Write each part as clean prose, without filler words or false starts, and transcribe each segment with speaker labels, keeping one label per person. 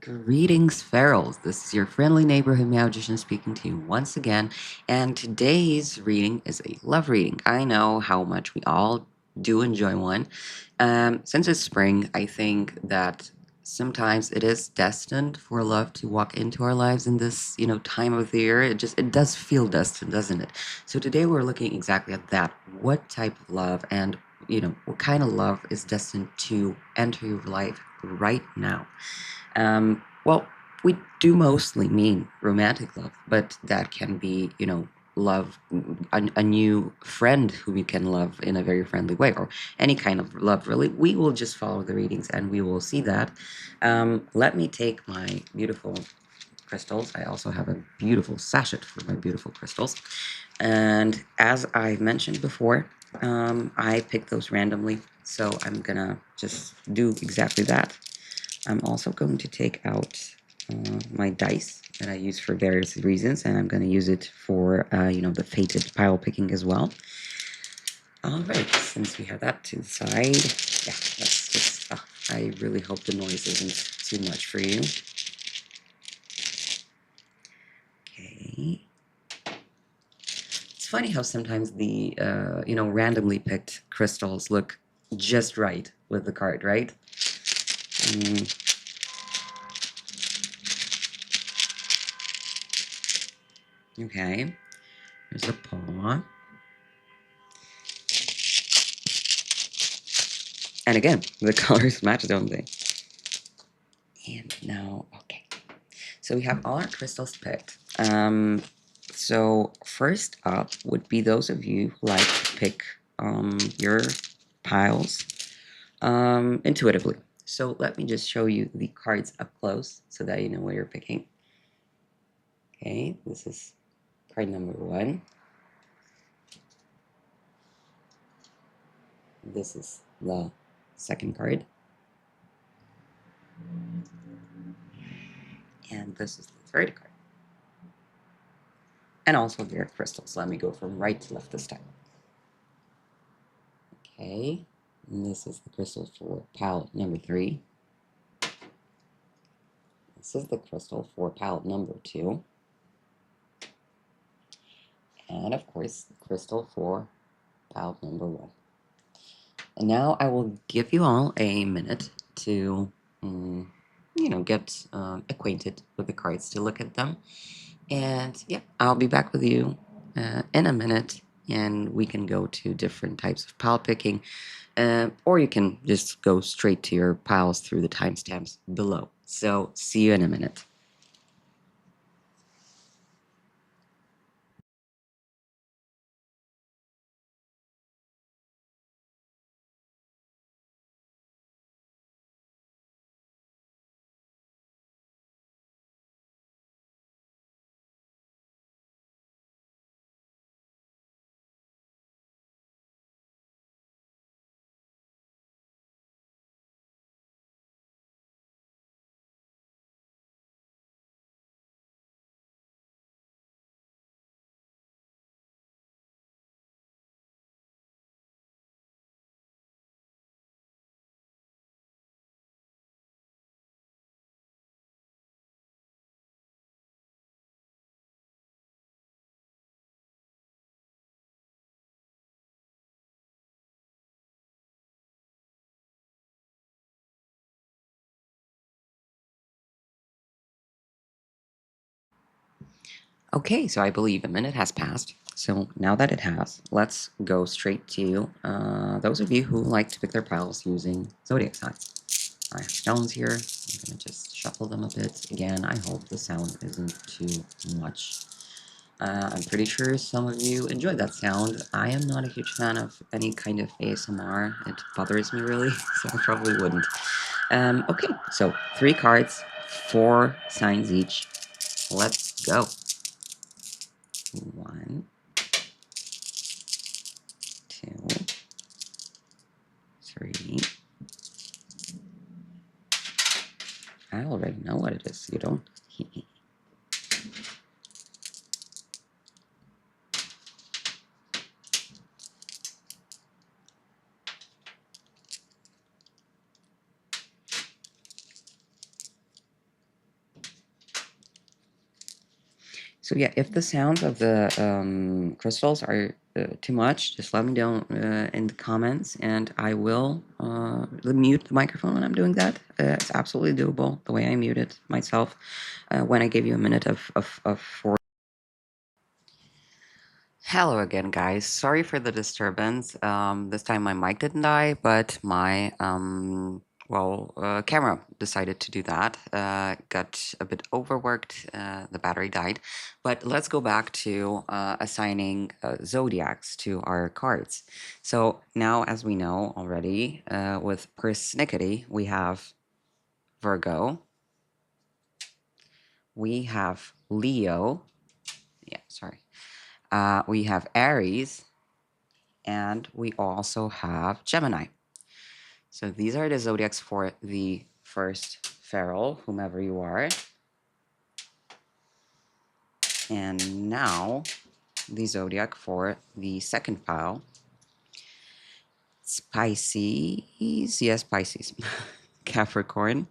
Speaker 1: Greetings, Ferals. This is your friendly neighborhood magician speaking to you once again. And today's reading is a love reading. I know how much we all do enjoy one. Since it's spring, I think that sometimes it is destined for love to walk into our lives in this, time of the year. It does feel destined, doesn't it? So today we're looking exactly at that. What type of love and what kind of love is destined to enter your life right now? Well, we do mostly mean romantic love, but that can be, love, a new friend who we can love in a very friendly way, or any kind of love, really. We will just follow the readings and we will see that. Let me take my beautiful crystals. I also have a beautiful sachet for my beautiful crystals. And as I mentioned before, I picked those randomly, so I'm gonna just do exactly that. I'm also going to take out my dice that I use for various reasons, and I'm going to use it for, the fated pile picking as well. All right, since we have that to the side, yeah, let's just, I really hope the noise isn't too much for you. Okay. It's funny how sometimes the, randomly picked crystals look just right with the card, right? Okay, here's the paw. And again, the colors match, don't they? And now, okay. So we have all our crystals picked. So first up would be those of you who like to pick your piles intuitively. So let me just show you the cards up close so that you know what you're picking. Okay, this is card number 1. This is the second card. And this is the third card. And also their crystals. Let me go from right to left this time. Okay, and this is the crystal for palette number 3. This is the crystal for palette number 2. And of course, the crystal for palette number 1. And now I will give you all a minute to, get acquainted with the cards, to look at them. And yeah, I'll be back with you in a minute, and we can go to different types of pile picking, or you can just go straight to your piles through the timestamps below. So see you in a minute. Okay, so I believe a minute has passed. So now that it has, let's go straight to those of you who like to pick their piles using Zodiac signs. I have stones here. I'm going to just shuffle them a bit. Again, I hope the sound isn't too much. I'm pretty sure some of you enjoy that sound. I am not a huge fan of any kind of ASMR. It bothers me really, so I probably wouldn't. Okay, so 3 cards, 4 signs each. Let's go. 1, 2, 3. I already know what it is. You don't. So yeah, if the sound of the crystals are too much, just let me know in the comments, and I will mute the microphone when I'm doing that. It's absolutely doable the way I muted myself when I gave you a minute of for. Hello again, guys. Sorry for the disturbance. This time my mic didn't die, but my camera decided to do that. Got a bit overworked. The battery died. But let's go back to assigning zodiacs to our cards. So now, as we know already, with persnickety, we have Virgo, we have Leo. Yeah, sorry. We have Aries, and we also have Gemini. So these are the zodiacs for the first feral, whomever you are. And now the zodiac for the second pile. Pisces, yes, Pisces. Capricorn,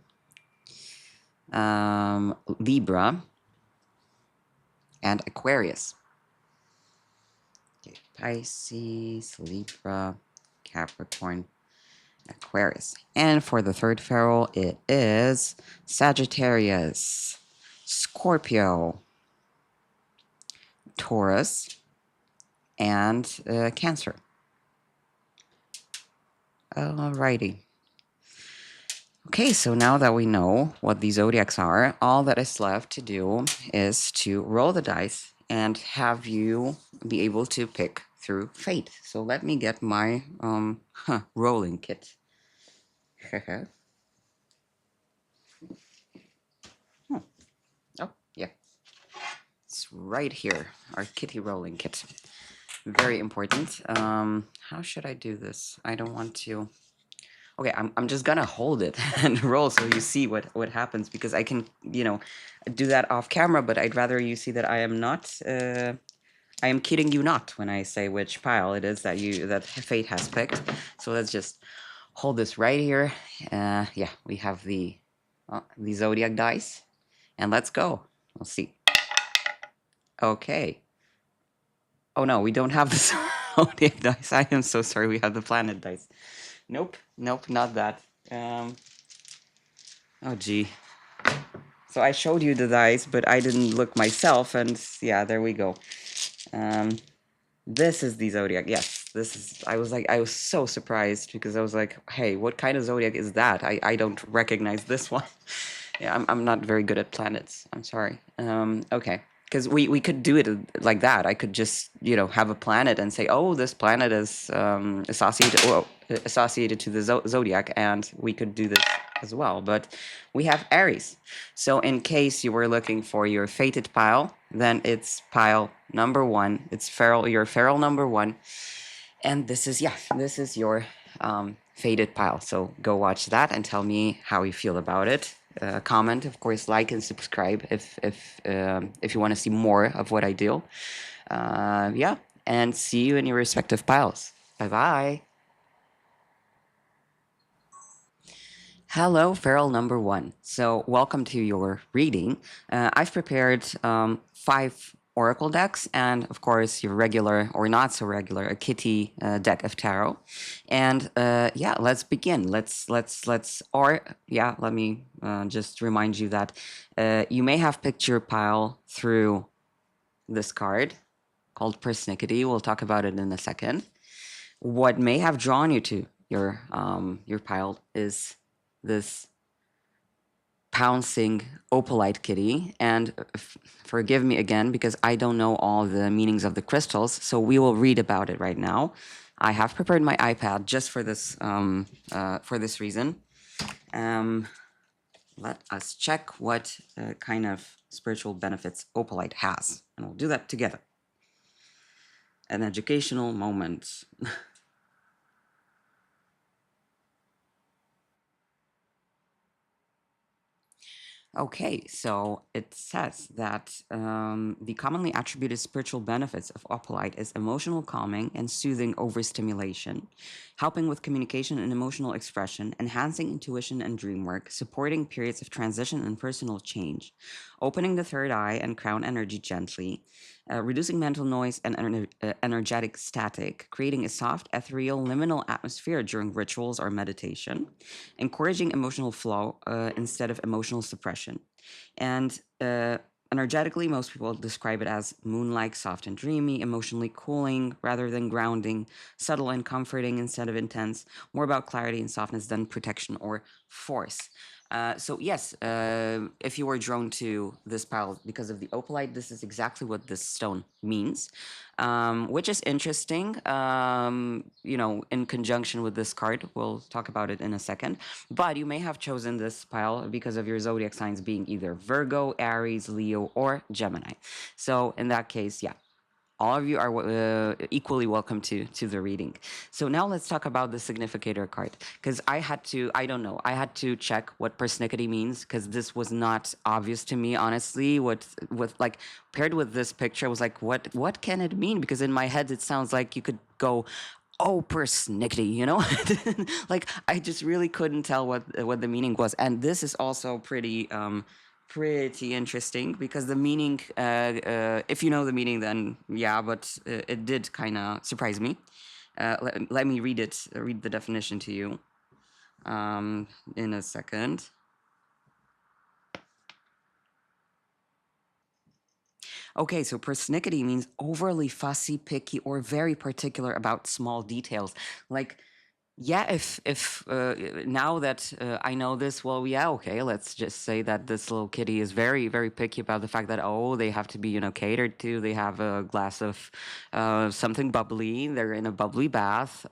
Speaker 1: Libra, and Aquarius. Okay, Pisces, Libra, Capricorn, Aquarius. And for the third feral, it is Sagittarius, Scorpio, Taurus, and Cancer. Alrighty. Okay, so now that we know what the zodiacs are, all that is left to do is to roll the dice and have you be able to pick through fate. So let me get my rolling kit. Oh, yeah. It's right here, our kitty rolling kit. Very important. How should I do this? I don't want to. Okay, I'm just gonna hold it and roll so you see what happens, because I can, do that off camera, but I'd rather you see that I am not. I am kidding you not when I say which pile it is that fate has picked. So let's just hold this right here. Yeah, we have the zodiac dice, and let's go. We'll see. Okay. Oh no, we don't have the zodiac dice. I am so sorry. We have the planet dice. Nope, not that. Oh gee. So I showed you the dice, but I didn't look myself, and yeah, there we go. This is the zodiac. Yes, this is. I was so surprised because I was like, hey, what kind of zodiac is that? I don't recognize this one. Yeah, I'm not very good at planets. I'm sorry. Okay. Because we could do it like that. I could just, have a planet and say, oh, this planet is associated to the zodiac, and we could do this as well. But we have Aries. So in case you were looking for your fated pile, then it's pile number 1. It's your feral number 1. And this is your fated pile. So go watch that and tell me how you feel about it. Comment, of course, like and subscribe if you want to see more of what I do. Yeah, and see you in your respective piles. Bye bye. Hello, feral number 1. So welcome to your reading. I've prepared 5 oracle decks, and of course your regular or not so regular a kitty deck of tarot. And yeah, let's begin. Let me just remind you that you may have picked your pile through this card called persnickety. We'll talk about it in a second. What may have drawn you to your pile is this pouncing opalite kitty. And forgive me again because I don't know all the meanings of the crystals, so we will read about it right now. I have prepared my iPad just for this reason. Let us check what kind of spiritual benefits opalite has, and we'll do that together. An educational moment. Okay, so it says that the commonly attributed spiritual benefits of opalite is emotional calming and soothing overstimulation, helping with communication and emotional expression, enhancing intuition and dream work, supporting periods of transition and personal change, opening the third eye and crown energy gently, reducing mental noise and energetic static, creating a soft, ethereal, liminal atmosphere during rituals or meditation, encouraging emotional flow instead of emotional suppression. And energetically, most people describe it as moon-like, soft and dreamy, emotionally cooling rather than grounding, subtle and comforting instead of intense, more about clarity and softness than protection or force. So yes, if you were drawn to this pile because of the opalite, this is exactly what this stone means, which is interesting. In conjunction with this card, we'll talk about it in a second. But you may have chosen this pile because of your zodiac signs being either Virgo, Aries, Leo, or Gemini. So in that case, yeah, all of you are equally welcome to the reading. So now let's talk about the significator card, because I don't know, I had to check what persnickety means, because this was not obvious to me, honestly. With like paired with this picture, I was like, what can it mean? Because in my head, it sounds like you could go, oh, persnickety, like I just really couldn't tell what the meaning was. And this is also pretty interesting, because the meaning, if you know the meaning, then yeah, but it did kind of surprise me. Let me read the definition to you in a second. Okay, so persnickety means overly fussy, picky, or very particular about small details. Like, yeah, if now that I know this, well, yeah, okay, let's just say that this little kitty is very, very picky about the fact that, oh, they have to be, catered to. They have a glass of something bubbly. They're in a bubbly bath.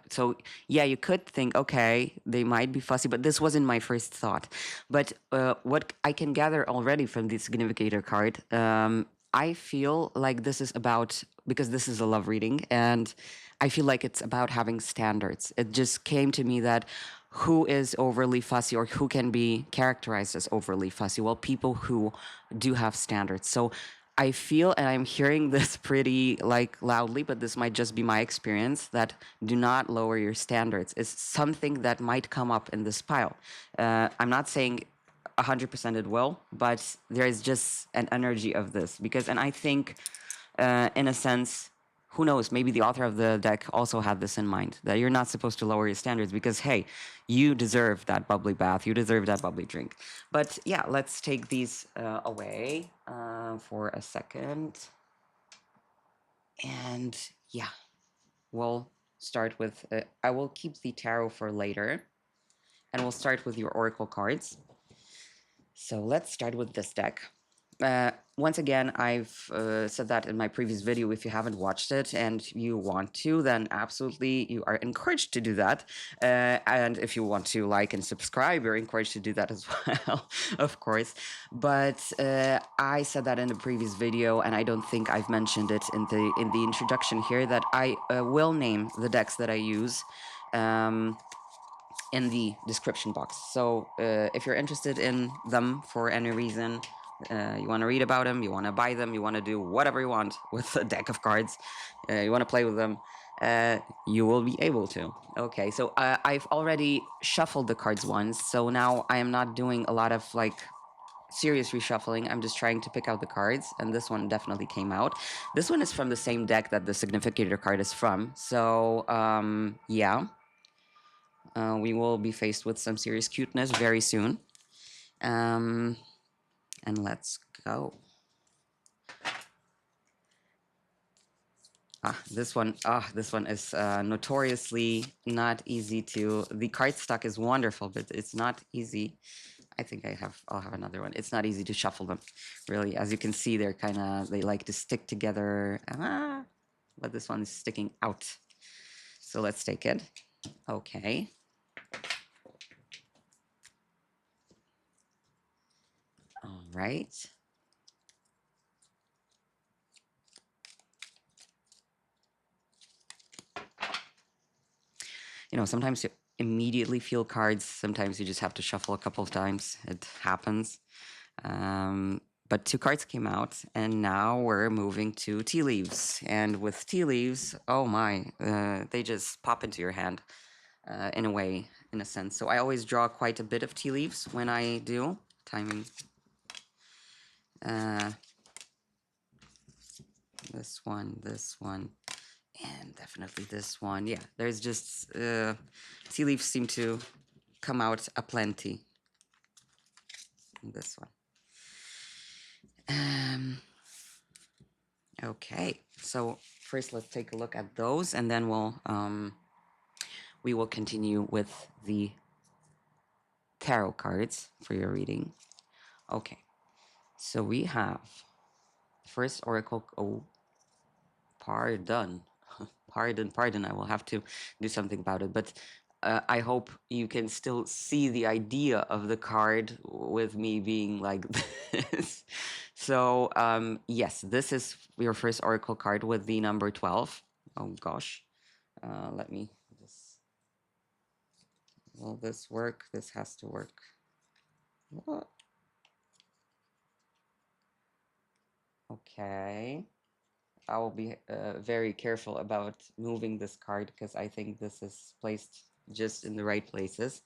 Speaker 1: So yeah, you could think, okay, they might be fussy, but this wasn't my first thought. But what I can gather already from the significator card, I feel like this is about, because this is a love reading, and I feel like it's about having standards. It just came to me that who is overly fussy, or who can be characterized as overly fussy? Well, people who do have standards. So I feel, and I'm hearing this pretty like loudly, but this might just be my experience, that do not lower your standards is something that might come up in this pile. I'm not saying 100% it will, but there is just an energy of this, because, and I think, in a sense, who knows, maybe the author of the deck also had this in mind, that you're not supposed to lower your standards, because hey, you deserve that bubbly bath, you deserve that bubbly drink. But yeah, let's take these away for a second. And yeah, we'll start with, I will keep the tarot for later, and we'll start with your oracle cards. So let's start with this deck. Once again, I've said that in my previous video. If you haven't watched it and you want to, then absolutely you are encouraged to do that. And if you want to like and subscribe, you're encouraged to do that as well, of course. But I said that in the previous video, and I don't think I've mentioned it in the introduction here, that I will name the decks that I use. In the description box. So if you're interested in them for any reason, you want to read about them, you want to buy them, you want to do whatever you want with a deck of cards, you want to play with them, you will be able to. Okay, so I've already shuffled the cards once, so now I am not doing a lot of like serious reshuffling. I'm just trying to pick out the cards, and this one definitely came out. This one is from the same deck that the significator card is from, so yeah. We will be faced with some serious cuteness very soon. Um, and let's go. This one is notoriously not easy to. The card stock is wonderful, but it's not easy. I think I'll have another one. It's not easy to shuffle them, really. As you can see, they like to stick together. But this one is sticking out. So let's take it. Okay. All right. Sometimes immediately feel cards. Sometimes you just have to shuffle a couple of times. It happens. But two cards came out, and now we're moving to tea leaves. And with tea leaves, oh my, they just pop into your hand in a way, in a sense. So I always draw quite a bit of tea leaves when I do. Timing. This one, and definitely this one. Yeah, there's just tea leaves seem to come out aplenty. This one. Okay, so first let's take a look at those, and then we will continue with the tarot cards for your reading. Okay, so we have first oracle. Oh, pardon, pardon. I will have to do something about it, but I hope you can still see the idea of the card with me being like this. So yes, this is your first oracle card with the number 12. Oh gosh, let me just. Will this work? This has to work. What? Okay. I will be very careful about moving this card because I think this is placed just in the right places.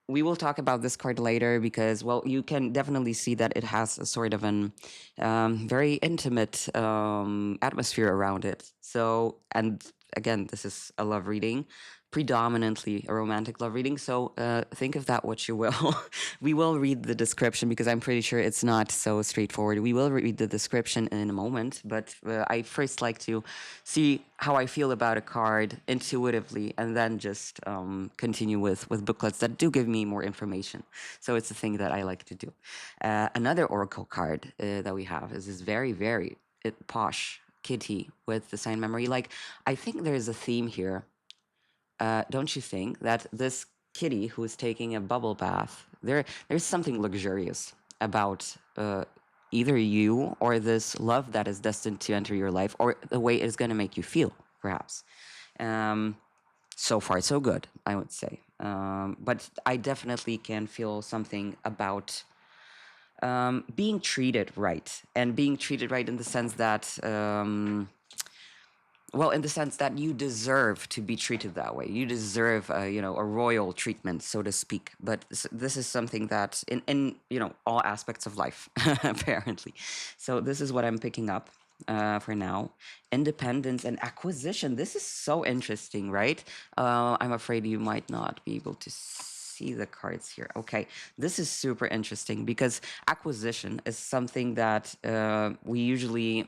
Speaker 1: We will talk about this card later because, well, you can definitely see that it has a sort of an very intimate atmosphere around it. So, and again, this is a love reading, predominantly a romantic love reading. So think of that what you will. We will read the description because I'm pretty sure it's not so straightforward. We will read the description in a moment, but I first like to see how I feel about a card intuitively and then just continue with booklets that do give me more information. So it's a thing that I like to do. Another oracle card that we have is this very, very posh kitty with the sign memory. Like, I think there's a theme here. Don't you think that this kitty who is taking a bubble bath, there's something luxurious about either you or this love that is destined to enter your life, or the way it's going to make you feel, perhaps. So far, so good, I would say. But I definitely can feel something about being treated right, and being treated right in the sense that. Well, in the sense that you deserve to be treated that way. You deserve, a royal treatment, so to speak. But this is something that in all aspects of life, apparently. So this is what I'm picking up for now. Independence and acquisition. This is so interesting, right? I'm afraid you might not be able to see the cards here. Okay, this is super interesting because acquisition is something that we usually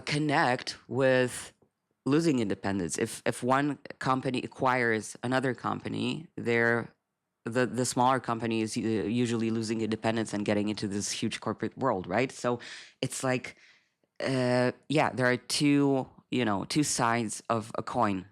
Speaker 1: connect with losing independence. If one company acquires another company, the smaller company is usually losing independence and getting into this huge corporate world, right? So it's like, yeah, there are two sides of a coin.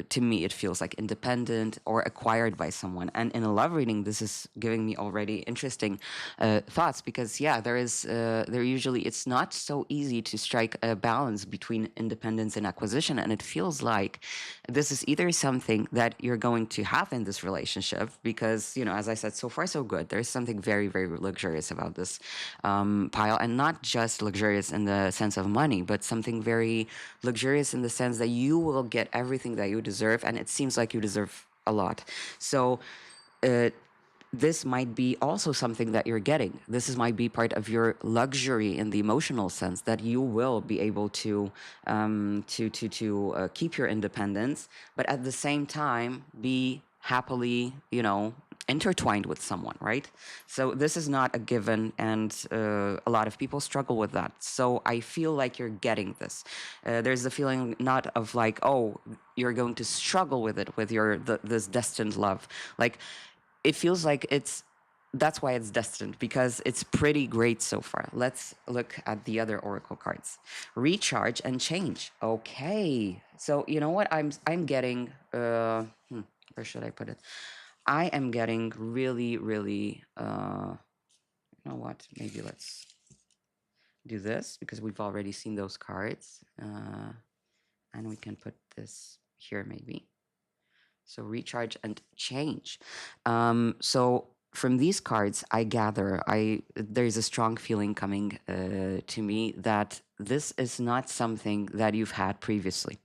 Speaker 1: To me, it feels like independent or acquired by someone. And in a love reading, this is giving me already interesting thoughts because, yeah, there usually it's not so easy to strike a balance between independence and acquisition. And it feels like this is either something that you're going to have in this relationship because, as I said, so far so good. There's something very, very luxurious about this pile, and not just luxurious in the sense of money, but something very luxurious in the sense that you will get everything that you deserve, and it seems like you deserve a lot. So this might be also something that you're getting. Might be part of your luxury in the emotional sense that you will be able to keep your independence, but at the same time be happily, intertwined with someone, right? So this is not a given, and a lot of people struggle with that. So I feel like you're getting this. There's the feeling not of like, oh, you're going to struggle with it with this destined love. Like, it feels like that's why it's destined, because it's pretty great so far. Let's look at the other oracle cards. Recharge and change. Okay, so you know what I'm getting. Where should I put it? I am getting really, really. You know what? Maybe let's do this because we've already seen those cards, and we can put this here maybe. So recharge and change. So from these cards, I gather there's a strong feeling coming to me that this is not something that you've had previously.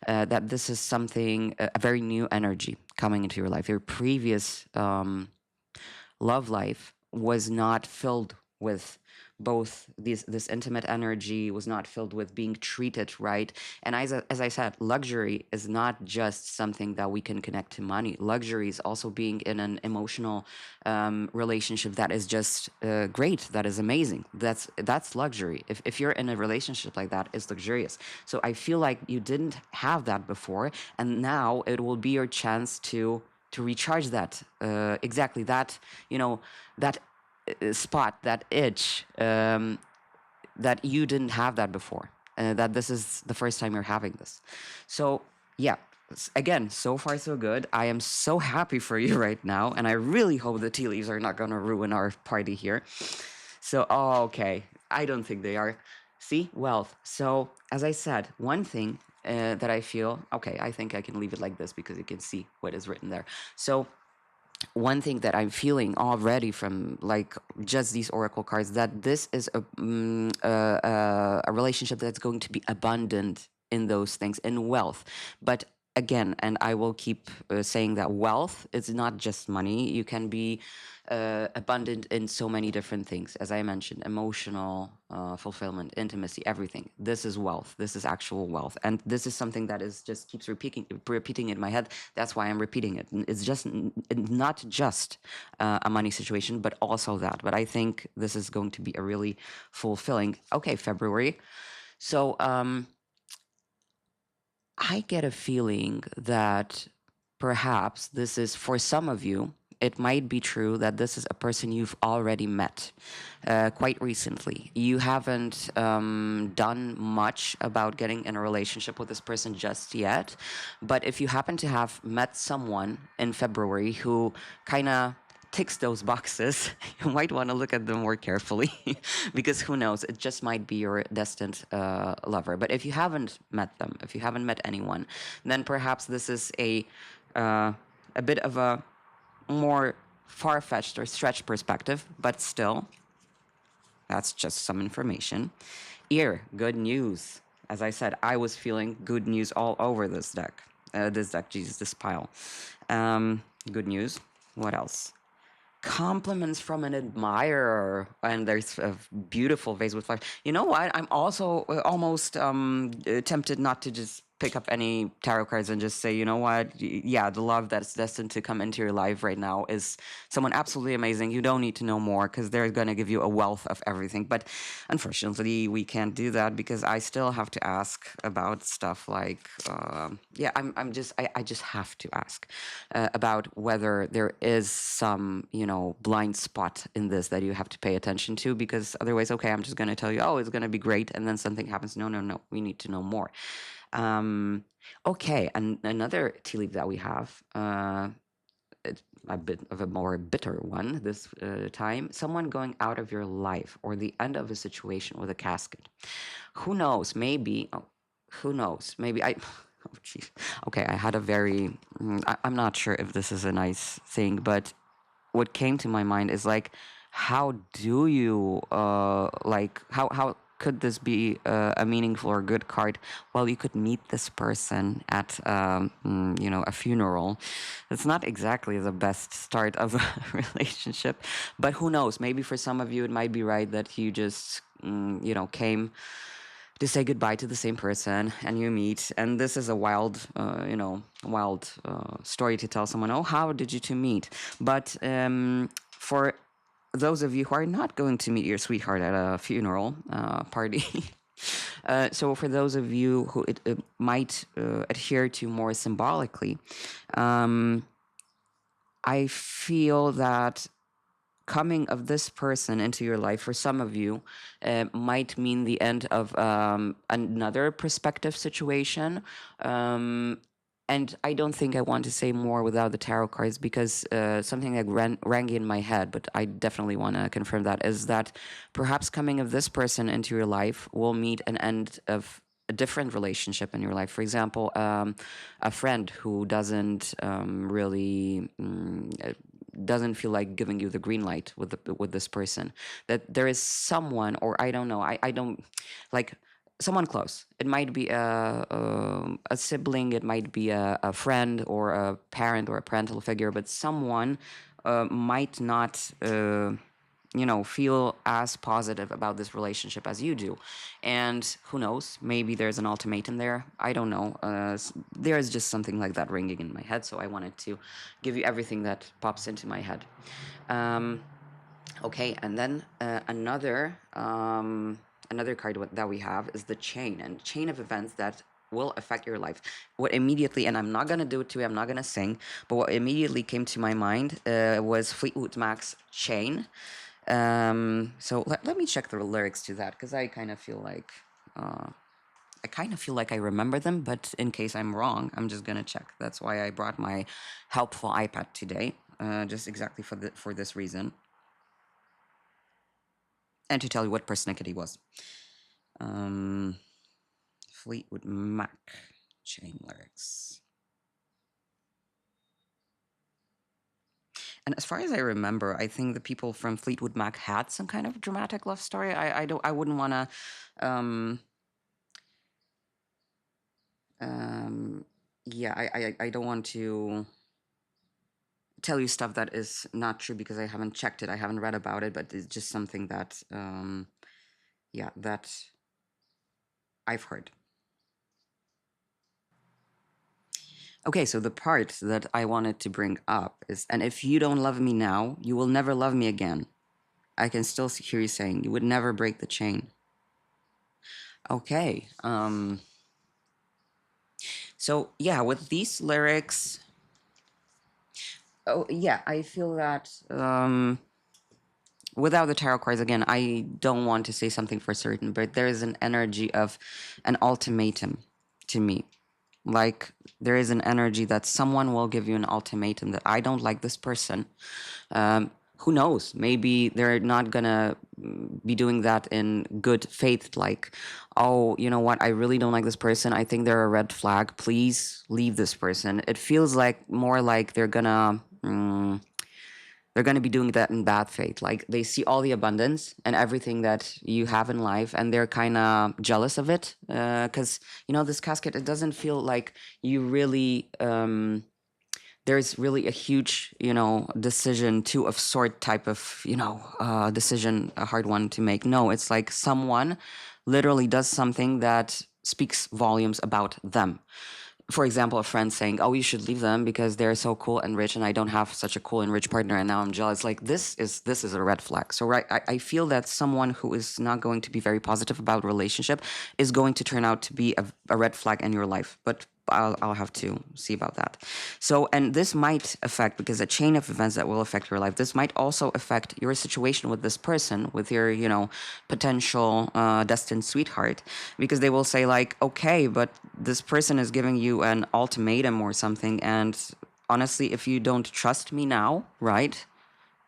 Speaker 1: That this is something, a very new energy coming into your life. Your previous love life was not filled with both this intimate energy, was not filled with being treated right. And as I said, luxury is not just something that we can connect to money. Luxury is also being in an emotional relationship that is just great, that is amazing. That's luxury. If you're in a relationship like that, it's luxurious. So I feel like you didn't have that before, and now it will be your chance to recharge that, exactly that, that spot, that itch, that you didn't have that before, that this is the first time you're having this. So yeah, again, so far so good. I am so happy for you right now, and I really hope the tea leaves are not going to ruin our party here. So, oh, okay, I don't think they are. See, wealth. So as I said, one thing that I feel, okay, I think I can leave it like this because you can see what is written there. So one thing that I'm feeling already from like just these oracle cards, that this is a relationship that's going to be abundant in those things, in wealth. But again, and I will keep saying that wealth is not just money. You can be abundant in so many different things, as I mentioned: emotional fulfillment, intimacy, everything. This is wealth. This is actual wealth, and this is something that is just keeps repeating in my head. That's why I'm repeating it. It's just not just a money situation, but also that. But I think this is going to be a really fulfilling. Okay, February. So I get a feeling that perhaps this is, for some of you, it might be true that this is a person you've already met quite recently. You haven't done much about getting in a relationship with this person just yet. But if you happen to have met someone in February who kind of ticks those boxes, you might want to look at them more carefully because who knows, it just might be your destined lover. But if you haven't met them, if you haven't met anyone, then perhaps this is a bit of a more far-fetched or stretched perspective, but still, that's just some information. Here, good news. As I said, I was feeling good news all over this deck. Jesus, this pile. Good news. What else? Compliments from an admirer, and there's a beautiful vase with flowers. You know what? I'm also almost tempted not to just pick up any tarot cards and just say, you know what? Yeah, the love that's destined to come into your life right now is someone absolutely amazing. You don't need to know more because they're going to give you a wealth of everything. But unfortunately, we can't do that because I still have to ask about stuff like, yeah, I just have to ask about whether there is some, blind spot in this that you have to pay attention to, because otherwise, okay, I'm just going to tell you, oh, it's going to be great, and then something happens. No, no, no, we need to know more. Okay, and another tea leaf that we have, it's a bit of a more bitter one this time. Someone going out of your life, or the end of a situation with a casket. Who knows? Maybe. Oh, who knows? Maybe I. Oh, jeez. Okay, I had a very. I'm not sure if this is a nice thing, but what came to my mind is like, how do you like how could this be a meaningful or good card? Well, you could meet this person at a funeral. It's not exactly the best start of a relationship, but who knows? Maybe for some of you it might be right that you just came to say goodbye to the same person and you meet, and this is a wild story to tell someone, oh, how did you two meet? But for those of you who are not going to meet your sweetheart at a funeral party, so for those of you who it might adhere to more symbolically, I feel that coming of this person into your life for some of you might mean the end of another prospective situation. And I don't think I want to say more without the tarot cards, because something that rang in my head, but I definitely want to confirm that, is that perhaps coming of this person into your life will meet an end of a different relationship in your life. For example, a friend who doesn't really doesn't feel like giving you the green light with this person. That there is someone, or I don't know, I don't like someone close. It might be a sibling, it might be a friend or a parent or a parental figure, but someone might not. Feel as positive about this relationship as you do. And who knows, maybe there's an ultimatum there. I don't know. There's just something like that ringing in my head. So I wanted to give you everything that pops into my head. Okay, and then another card that we have is the chain, and chain of events that will affect your life. What immediately, and I'm not gonna do it to you, I'm not gonna sing, but what immediately came to my mind was Fleetwood Mac's Chain. So let me check the lyrics to that, because I kind of feel like I remember them, but in case I'm wrong, I'm just gonna check. That's why I brought my helpful iPad today, just exactly for this reason, and to tell you what persnickety was. Fleetwood Mac chain lyrics. And as far as I remember, I think the people from Fleetwood Mac had some kind of dramatic love story. I wouldn't want to. Yeah, I don't want to tell you stuff that is not true because I haven't checked it. I haven't read about it, but it's just something that, yeah, that I've heard. Okay, so the part that I wanted to bring up is, and if you don't love me now, you will never love me again. I can still hear you saying you would never break the chain. Okay. So yeah, with these lyrics, oh yeah, I feel that without the tarot cards again, I don't want to say something for certain, but there is an energy of an ultimatum to me. Like there is an energy that someone will give you an ultimatum that I don't like this person. Who knows? Maybe they're not gonna be doing that in good faith. Like, oh, you know what? I really don't like this person. I think they're a red flag. Please leave this person. It feels like more like they're gonna be doing that in bad faith. Like they see all the abundance and everything that you have in life, and they're kind of jealous of it. Because this casket, it doesn't feel like you really. There's really a huge, decision to of sort type of, decision, a hard one to make. No, it's like someone literally does something that speaks volumes about them. For example, a friend saying, "Oh, you should leave them because they're so cool and rich, and I don't have such a cool and rich partner, and now I'm jealous." Like this is a red flag. So right, I feel that someone who is not going to be very positive about relationship is going to turn out to be a red flag in your life. But I'll have to see about that. So, and this might affect, because a chain of events that will affect your life. This might also affect your situation with this person, with your, potential destined sweetheart, because they will say like, okay, but this person is giving you an ultimatum or something, and honestly, if you don't trust me now, right?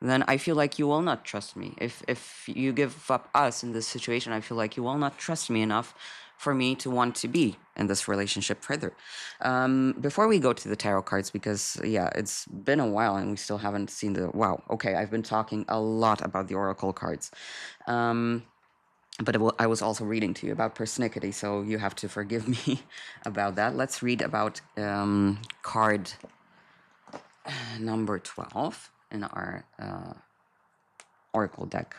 Speaker 1: Then I feel like you will not trust me. If you give up us in this situation, I feel like you will not trust me enough for me to want to be in this relationship further. Before we go to the tarot cards, because yeah, it's been a while and we still haven't seen the. Wow, okay, I've been talking a lot about the oracle cards. But I was also reading to you about persnickety, so you have to forgive me about that. Let's read about card number 12 in our oracle deck.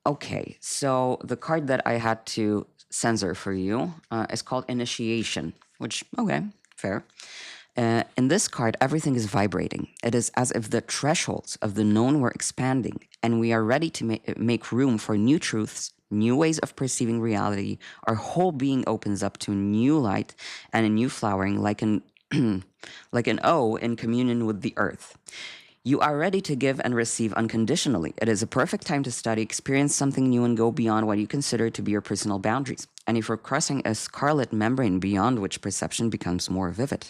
Speaker 1: Okay, so the card that I had to censor for you is called Initiation, which, okay, fair. In this card, everything is vibrating. It is as if the thresholds of the known were expanding, and we are ready to make room for new truths, new ways of perceiving reality. Our whole being opens up to new light and a new flowering, like an like an O in communion with the earth. You are ready to give and receive unconditionally. It is a perfect time to study, experience something new, and go beyond what you consider to be your personal boundaries. And if you're crossing a scarlet membrane beyond which perception becomes more vivid,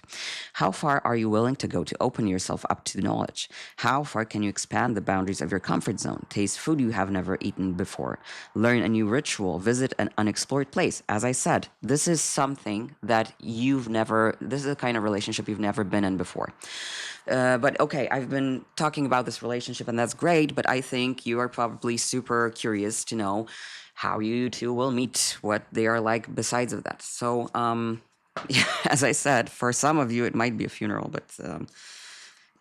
Speaker 1: how far are you willing to go to open yourself up to knowledge? How far can you expand the boundaries of your comfort zone, taste food you have never eaten before, learn a new ritual, visit an unexplored place? As I said, this is something that this is a kind of relationship you've never been in before. But okay, I've been talking about this relationship and that's great, but I think you are probably super curious to know how you two will meet, what they are like besides of that. So, as I said, for some of you, it might be a funeral, but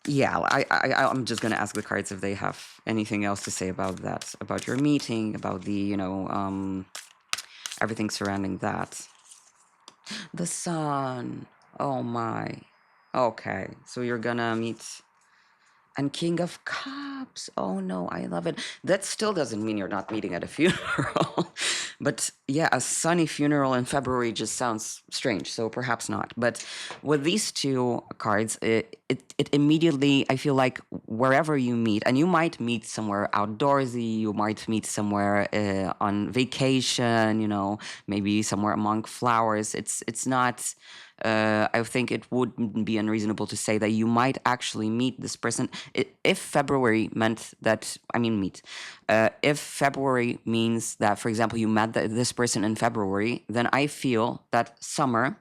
Speaker 1: yeah, I'm just going to ask the cards if they have anything else to say about that, about your meeting, about the, everything surrounding that. The sun. Oh my. Okay, so you're gonna meet and King of Cups. Oh no, I love it. That still doesn't mean you're not meeting at a funeral. But yeah, a sunny funeral in February just sounds strange, so perhaps not. But with these two cards, it immediately, I feel like wherever you meet, and you might meet somewhere outdoorsy, you might meet somewhere on vacation, maybe somewhere among flowers. It's not. I think it wouldn't be unreasonable to say that you might actually meet this person if February meant that. I mean, meet. If February means that, for example, you met this person in February, then I feel that summer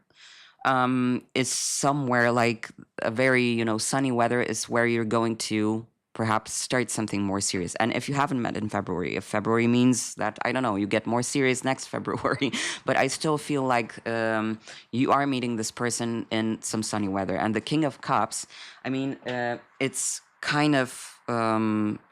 Speaker 1: is somewhere like a very sunny weather is where you're going to perhaps start something more serious. And if you haven't met in February, if February means that, I don't know, you get more serious next February, but I still feel like you are meeting this person in some sunny weather. And the King of Cups, I mean, it's kind of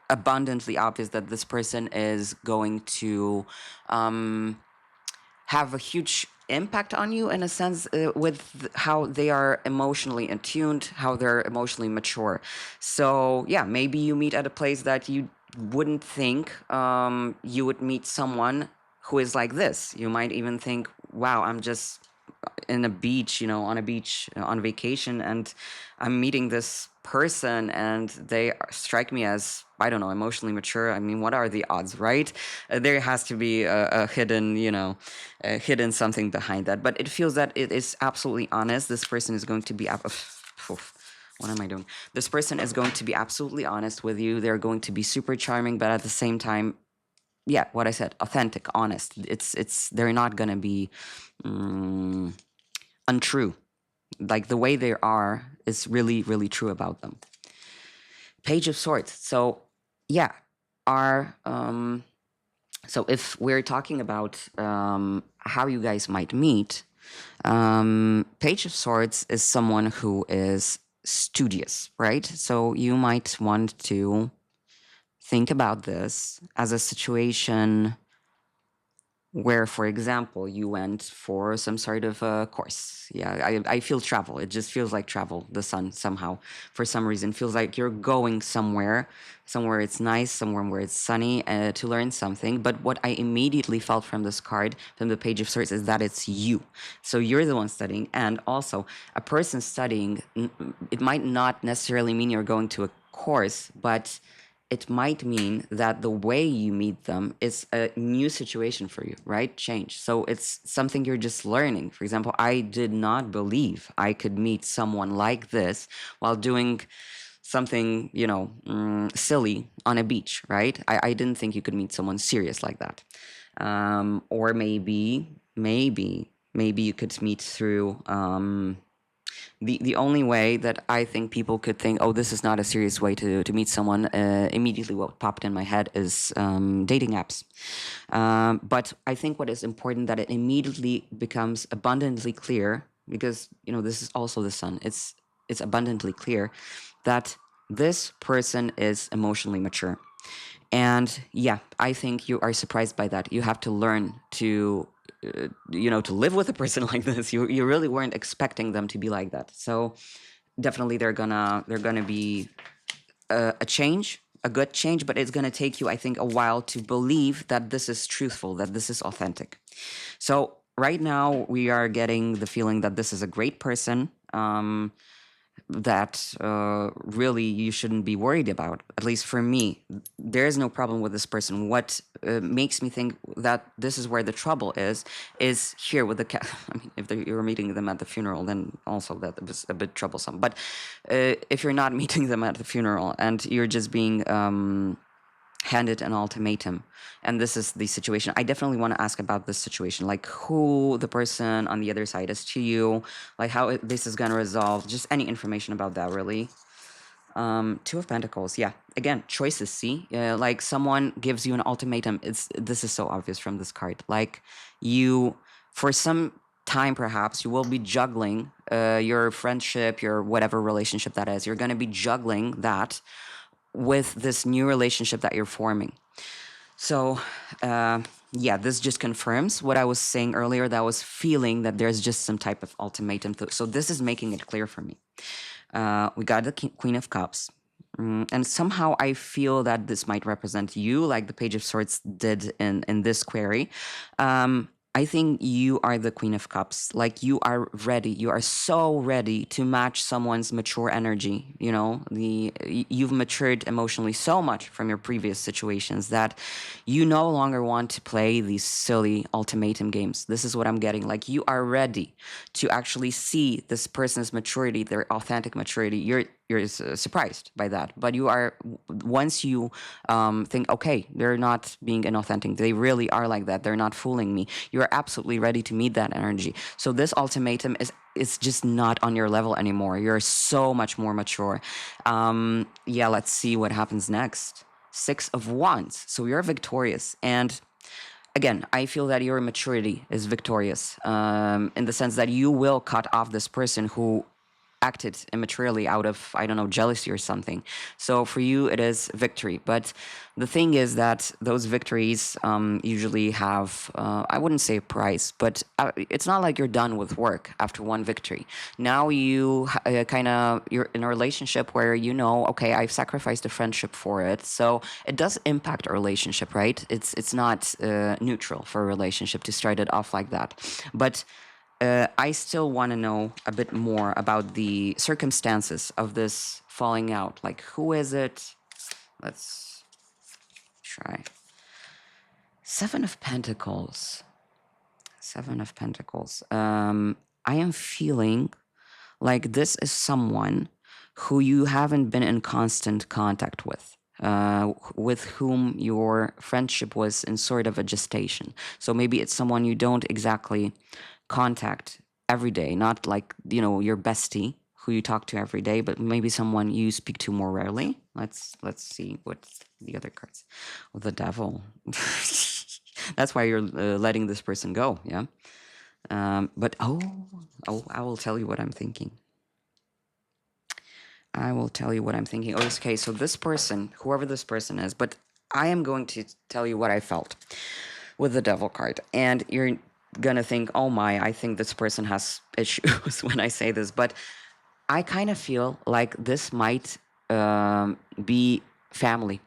Speaker 1: abundantly obvious that this person is going to have a huge impact on you in a sense with how they are emotionally attuned, how they're emotionally mature. So yeah, maybe you meet at a place that you wouldn't think you would meet someone who is like this. You might even think, wow, I'm just in a beach, on a beach on vacation, and I'm meeting this person and they strike me as, I don't know, emotionally mature. I mean, what are the odds, right? There has to be a hidden, hidden something behind that. But it feels that it is absolutely honest. This person is going to be what am I doing? This person is going to be absolutely honest with you. They're going to be super charming, but at the same time, yeah, what I said, authentic, honest. They're not gonna be untrue. Like the way they are is really, really true about them. Page of Swords. So yeah, so if we're talking about how you guys might meet, Page of Swords is someone who is studious, right? So you might want to think about this as a situation where, for example, you went for some sort of a course. Yeah, I feel travel. It just feels like travel. The sun somehow, for some reason, feels like you're going somewhere it's nice, somewhere where it's sunny to learn something. But what I immediately felt from this card, from the Page of Swords, is that it's you. So you're the one studying, and also a person studying. It might not necessarily mean you're going to a course, but it might mean that the way you meet them is a new situation for you, right? Change. So it's something you're just learning. For example, I did not believe I could meet someone like this while doing something, silly on a beach, right? I didn't think you could meet someone serious like that. Or maybe you could meet through the only way that I think people could think, oh, this is not a serious way to meet someone, immediately what popped in my head is dating apps. But I think what is important that it immediately becomes abundantly clear, because this is also the sun. It's abundantly clear that this person is emotionally mature. And yeah, I think you are surprised by that. You have to learn to to live with a person like this. You really weren't expecting them to be like that. So definitely they're gonna be a change, a good change, but it's gonna take you, I think, a while to believe that this is truthful, that this is authentic. So right now we are getting the feeling that this is a great person. that really you shouldn't be worried about. At least for me, there is no problem with this person. What makes me think that this is where the trouble is here with the I mean, if you're meeting them at the funeral, then also that was a bit troublesome. But if you're not meeting them at the funeral and you're just being handed an ultimatum, and this is the situation, I definitely want to ask about this situation, like who the person on the other side is to you, like how this is going to resolve, just any information about that, really. Two of Pentacles, yeah, again, choices. See, like someone gives you an ultimatum. This is so obvious from this card. Like you, for some time perhaps, you will be juggling your friendship, your whatever relationship that is. You're going to be juggling that with this new relationship that you're forming. So, yeah, this just confirms what I was saying earlier, that I was feeling that there's just some type of ultimatum. So this is making it clear for me. We got the Queen of Cups. And somehow I feel that this might represent you, like the Page of Swords did in this query. I think you are the Queen of Cups. Like you are ready. You are so ready to match someone's mature energy. You know, you've matured emotionally so much from your previous situations that you no longer want to play these silly ultimatum games. This is what I'm getting. Like you are ready to actually see this person's maturity, their authentic maturity. You're surprised by that, but you are, once you think, okay, they're not being inauthentic, they really are like that, they're not fooling me, you're absolutely ready to meet that energy. So this ultimatum is, it's just not on your level anymore. You're so much more mature. Yeah, let's see what happens next. Six of Wands. So you're victorious, and again, I feel that your maturity is victorious, in the sense that you will cut off this person who acted immaturely out of, I don't know, jealousy or something. So for you, it is victory. But the thing is that those victories usually have, I wouldn't say a price, but it's not like you're done with work after one victory. Now you you're in a relationship where you know, okay, I've sacrificed a friendship for it. So it does impact a relationship, right? It's not neutral for a relationship to start it off like that. But I still want to know a bit more about the circumstances of this falling out. Like, who is it? Let's try. Seven of Pentacles. Seven of Pentacles. I am feeling like this is someone who you haven't been in constant contact with whom your friendship was in sort of a gestation. So maybe it's someone you don't exactly contact every day, not like, you know, your bestie who you talk to every day, but maybe someone you speak to more rarely. Let's see what the other cards. Oh, the Devil. That's why you're letting this person go, yeah. But I will tell you what I'm thinking. I will tell you what I'm thinking. Oh, okay, so this person, whoever this person is, but I am going to tell you what I felt with the Devil card. And you're gonna think, oh my, I think this person has issues when I say this, but I kind of feel like this might be family.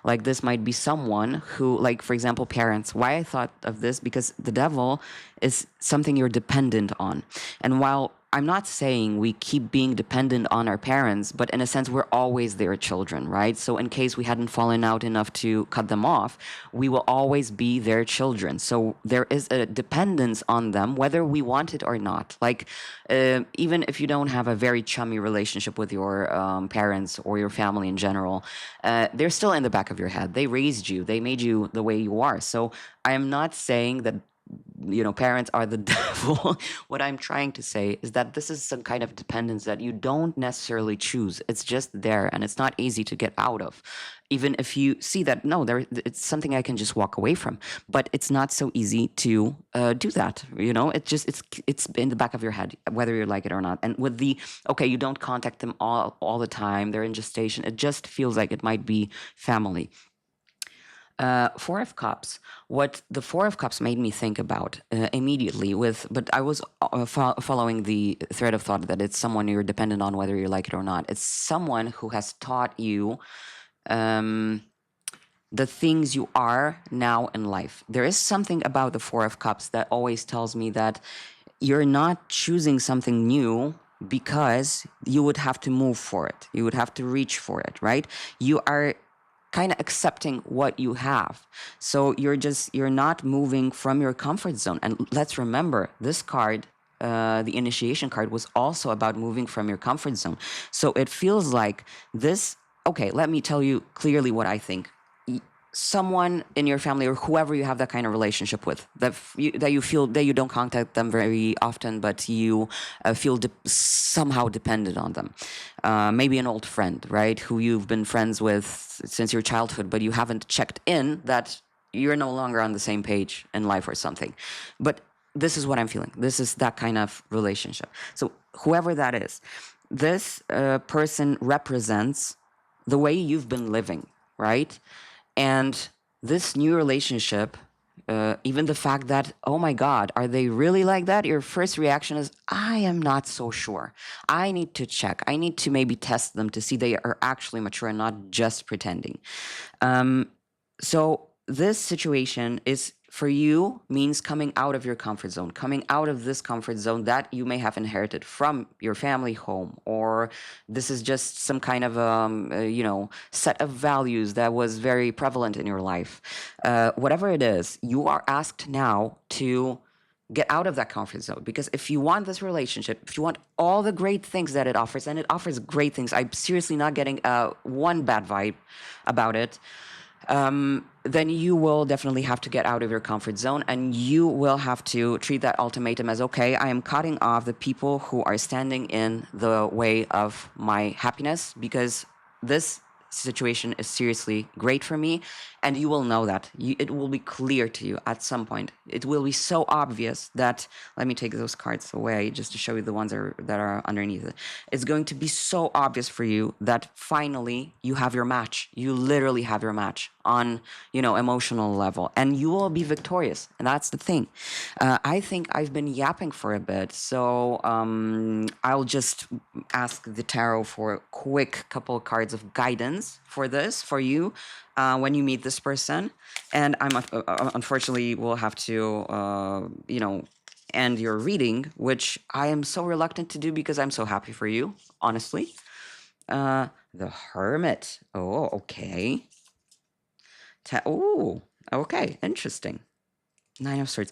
Speaker 1: Like this might be someone who, like, for example, parents. Why I thought of this, because the Devil is something you're dependent on. And while I'm not saying we keep being dependent on our parents, but in a sense, we're always their children, right? So in case we hadn't fallen out enough to cut them off, we will always be their children. So there is a dependence on them, whether we want it or not. Like, even if you don't have a very chummy relationship with your parents or your family in general, they're still in the back of your head. They raised you, they made you the way you are. So I am not saying that, you know, parents are the devil. What I'm trying to say is that this is some kind of dependence that you don't necessarily choose. It's just there, and it's not easy to get out of. Even if you see that, no, it's something I can just walk away from, but it's not so easy to do that. You know, it's in the back of your head, whether you like it or not. And with the, okay, you don't contact them all the time, they're in gestation, it just feels like it might be family. Four of Cups. What the Four of Cups made me think about immediately but I was following the thread of thought that it's someone you're dependent on whether you like it or not. It's someone who has taught you the things you are now in life. There is something about the Four of Cups that always tells me that you're not choosing something new because you would have to move for it. You would have to reach for it, right? You are kind of accepting what you have. So you're not moving from your comfort zone. And let's remember, this card, the initiation card, was also about moving from your comfort zone. So it feels like this. Okay, let me tell you clearly what I think. Someone in your family or whoever you have that kind of relationship with, that you feel that you don't contact them very often, but you feel somehow dependent on them. Maybe an old friend, right, who you've been friends with since your childhood, but you haven't checked in that you're no longer on the same page in life or something. But this is what I'm feeling. This is that kind of relationship. So whoever that is, this person represents the way you've been living, right? And this new relationship, even the fact that, oh my God, are they really like that? Your first reaction is, I am not so sure. I need to check. I need to maybe test them to see they are actually mature and not just pretending. So this situation is for you means coming out of your comfort zone, coming out of this comfort zone that you may have inherited from your family home, or this is just some kind of set of values that was very prevalent in your life. Whatever it is, you are asked now to get out of that comfort zone, because if you want this relationship, if you want all the great things that it offers, and it offers great things, I'm seriously not getting one bad vibe about it, then you will definitely have to get out of your comfort zone, and you will have to treat that ultimatum as, okay, I am cutting off the people who are standing in the way of my happiness, because this situation is seriously great for me, and you will know that. It will be clear to you at some point. It will be so obvious that, let me take those cards away just to show you the ones that are underneath it. It's going to be so obvious for you that finally you have your match. You literally have your match on, emotional level, and you will be victorious. And that's the thing. I think I've been yapping for a bit, so I'll just ask the tarot for a quick couple of cards of guidance for this, for you, when you meet this person. And I'm unfortunately will have to, end your reading, which I am so reluctant to do because I'm so happy for you, honestly. The Hermit. Oh, okay. Oh, okay. Interesting. Nine of Swords.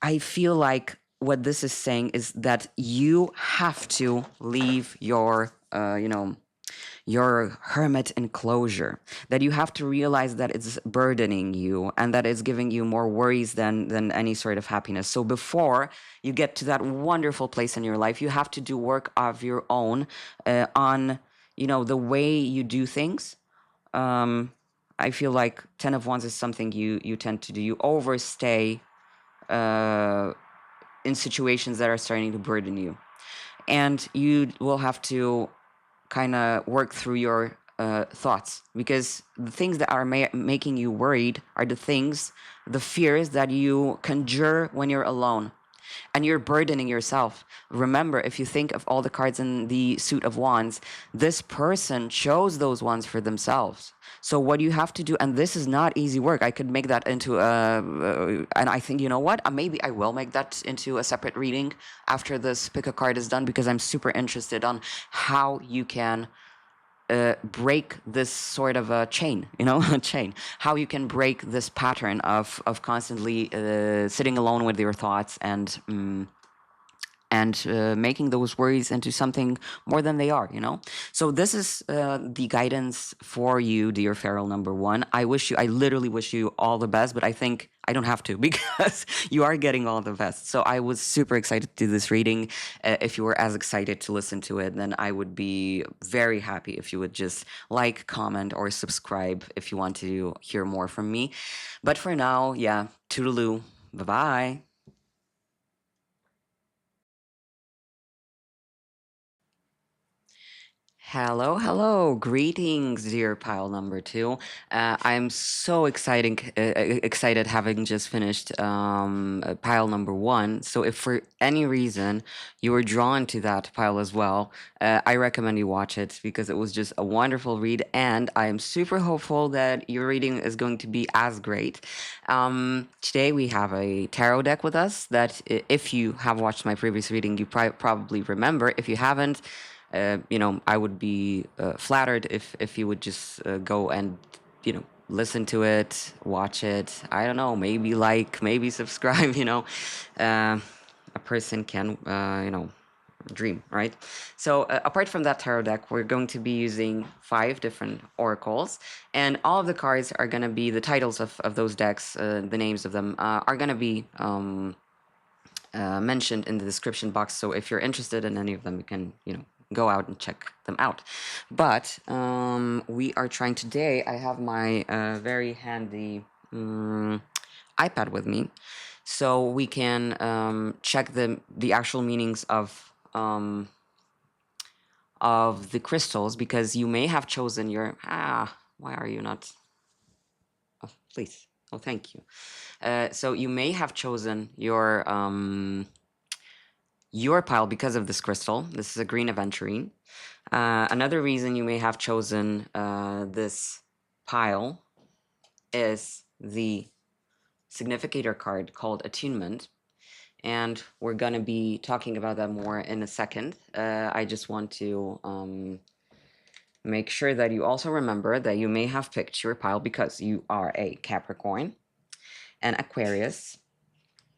Speaker 1: I feel like what this is saying is that you have to leave your hermit enclosure, that you have to realize that it's burdening you and that it's giving you more worries than any sort of happiness. So before you get to that wonderful place in your life, you have to do work of your own on the way you do things. I feel like Ten of Wands is something you tend to do. You overstay in situations that are starting to burden you, and you will have to kind of work through your thoughts, because the things that are making you worried are the fears that you conjure when you're alone, and you're burdening yourself. Remember, if you think of all the cards in the suit of wands, this person chose those wands for themselves. So what you have to do, and this is not easy work. I could make that into and I think, you know what? Maybe I will make that into a separate reading after this pick a card is done, because I'm super interested on how you can break this sort of a chain, a chain. How you can break this pattern of constantly sitting alone with your thoughts and making those worries into something more than they are. So this is the guidance for you, dear Feral number one. I literally wish you all the best, but I think I don't have to because you are getting all the best. So I was super excited to do this reading. If you were as excited to listen to it, then I would be very happy if you would just like, comment, or subscribe if you want to hear more from me. But for now, yeah, toodaloo. Bye-bye. Hello, hello. Greetings, dear pile number two. I'm so excited having just finished pile number one. So, if for any reason you were drawn to that pile as well, I recommend you watch it because it was just a wonderful read, and I am super hopeful that your reading is going to be as great. Today we have a tarot deck with us that, if you have watched my previous reading, you probably remember. If you haven't, I would be flattered if you would just go and, listen to it, watch it. I don't know, maybe like, maybe subscribe. Uh, a person can, dream, right? So, apart from that tarot deck, we're going to be using 5 different oracles, and all of the cards are going to be the titles of those decks. The names of them are going to be mentioned in the description box. So if you're interested in any of them, you can, go out and check them out. But we are trying today. I have my very handy iPad with me, so we can check the actual meanings of the crystals, because you may have chosen your why are you not? Oh, please. Oh, thank you. So you may have chosen your pile because of this crystal. This is a green aventurine. Another reason you may have chosen this pile is the significator card called Attunement. And we're going to be talking about that more in a second. I just want to make sure that you also remember that you may have picked your pile because you are a Capricorn, an Aquarius,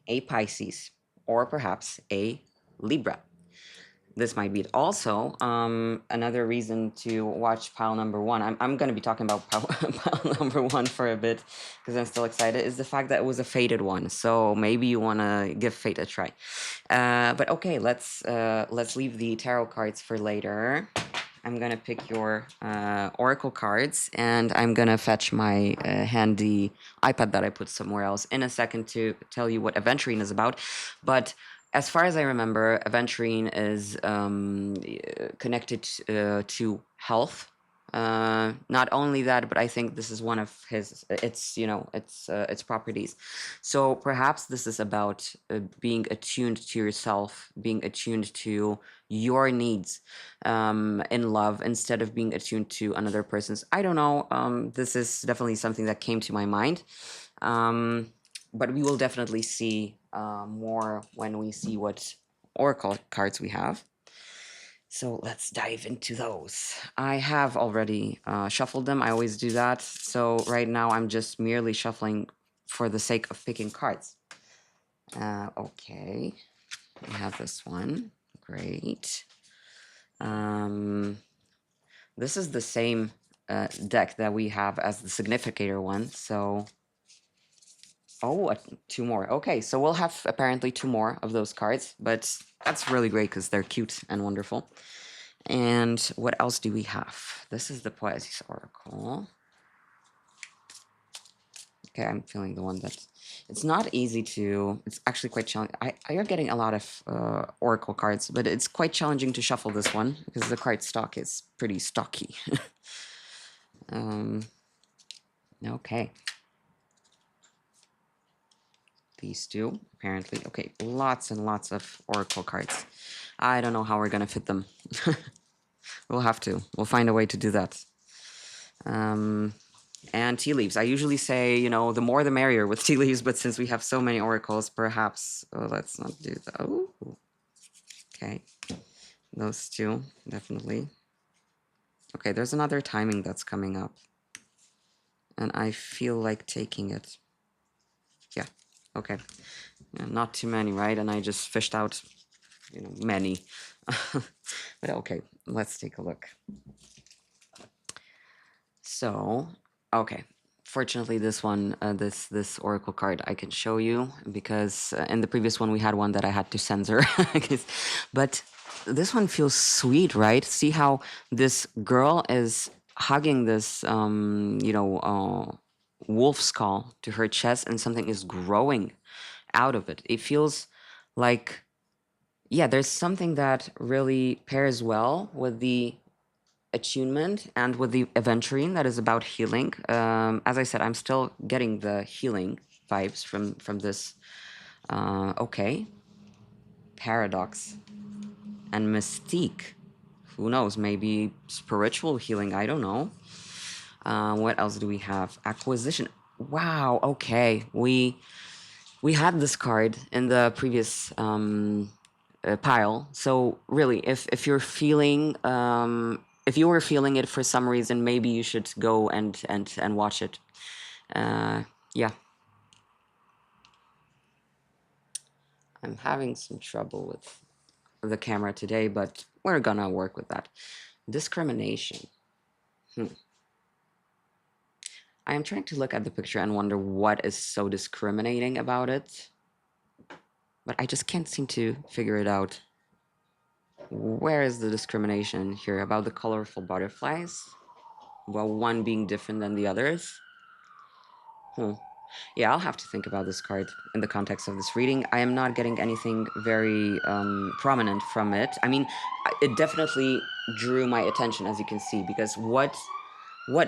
Speaker 1: a Pisces, or perhaps a Libra. This might be it. Also, another reason to watch pile number one. I'm going to be talking about pile number one for a bit because I'm still excited. Is the fact that it was a faded one, so maybe you want to give fate a try. But okay, let's leave the tarot cards for later. I'm gonna pick your oracle cards, and I'm gonna fetch my handy iPad that I put somewhere else in a second to tell you what Aventurine is about. But as far as I remember, Aventurine is connected to health. Not only that, but I think this is one of its properties. So perhaps this is about being attuned to yourself, being attuned to your needs in love instead of being attuned to another person's. I don't know. This is definitely something that came to my mind. But we will definitely see more when we see what oracle cards we have. So let's dive into those. I have already shuffled them. I always do that. So right now I'm just merely shuffling for the sake of picking cards. Okay, we have this one. Great. This is the same deck that we have as the significator one. So, two more. Okay, so we'll have apparently 2 more of those cards, but that's really great because they're cute and wonderful. And what else do we have? This is the Poesis Oracle. Okay, I'm feeling the one that it's not easy to. It's actually quite challenging. You're getting a lot of Oracle cards, but it's quite challenging to shuffle this one because the card stock is pretty stocky. Okay. These 2, apparently. Okay, lots and lots of Oracle cards. I don't know how we're gonna fit them. We'll have to. We'll find a way to do that. And tea leaves. I usually say, the more the merrier with tea leaves, but since we have so many oracles, perhaps let's not do that. Oh, okay. Those 2, definitely. Okay, there's another timing that's coming up. And I feel like taking it. Yeah, okay. Yeah, not too many, right? And I just fished out, many. But okay, let's take a look. So, okay. Fortunately, this one, this oracle card, I can show you because in the previous one we had one that I had to censor. But this one feels sweet, right? See how this girl is hugging this, wolf skull to her chest, and something is growing out of it. It feels like, yeah, there's something that really pairs well with the attunement and with the aventurine that is about healing. As I said, I'm still getting the healing vibes from this. Okay, paradox and mystique. Who knows? Maybe spiritual healing. I don't know. What else do we have? Acquisition. Wow. Okay, we had this card in the previous pile. So really, if you're feeling if you were feeling it for some reason, maybe you should go and watch it. Yeah. I'm having some trouble with the camera today, but we're gonna work with that. Discrimination. I am trying to look at the picture and wonder what is so discriminating about it, but I just can't seem to figure it out. Where is the discrimination here about the colorful butterflies? Well, one being different than the others? Yeah, I'll have to think about this card in the context of this reading. I am not getting anything very prominent from it. I mean, it definitely drew my attention, as you can see, because what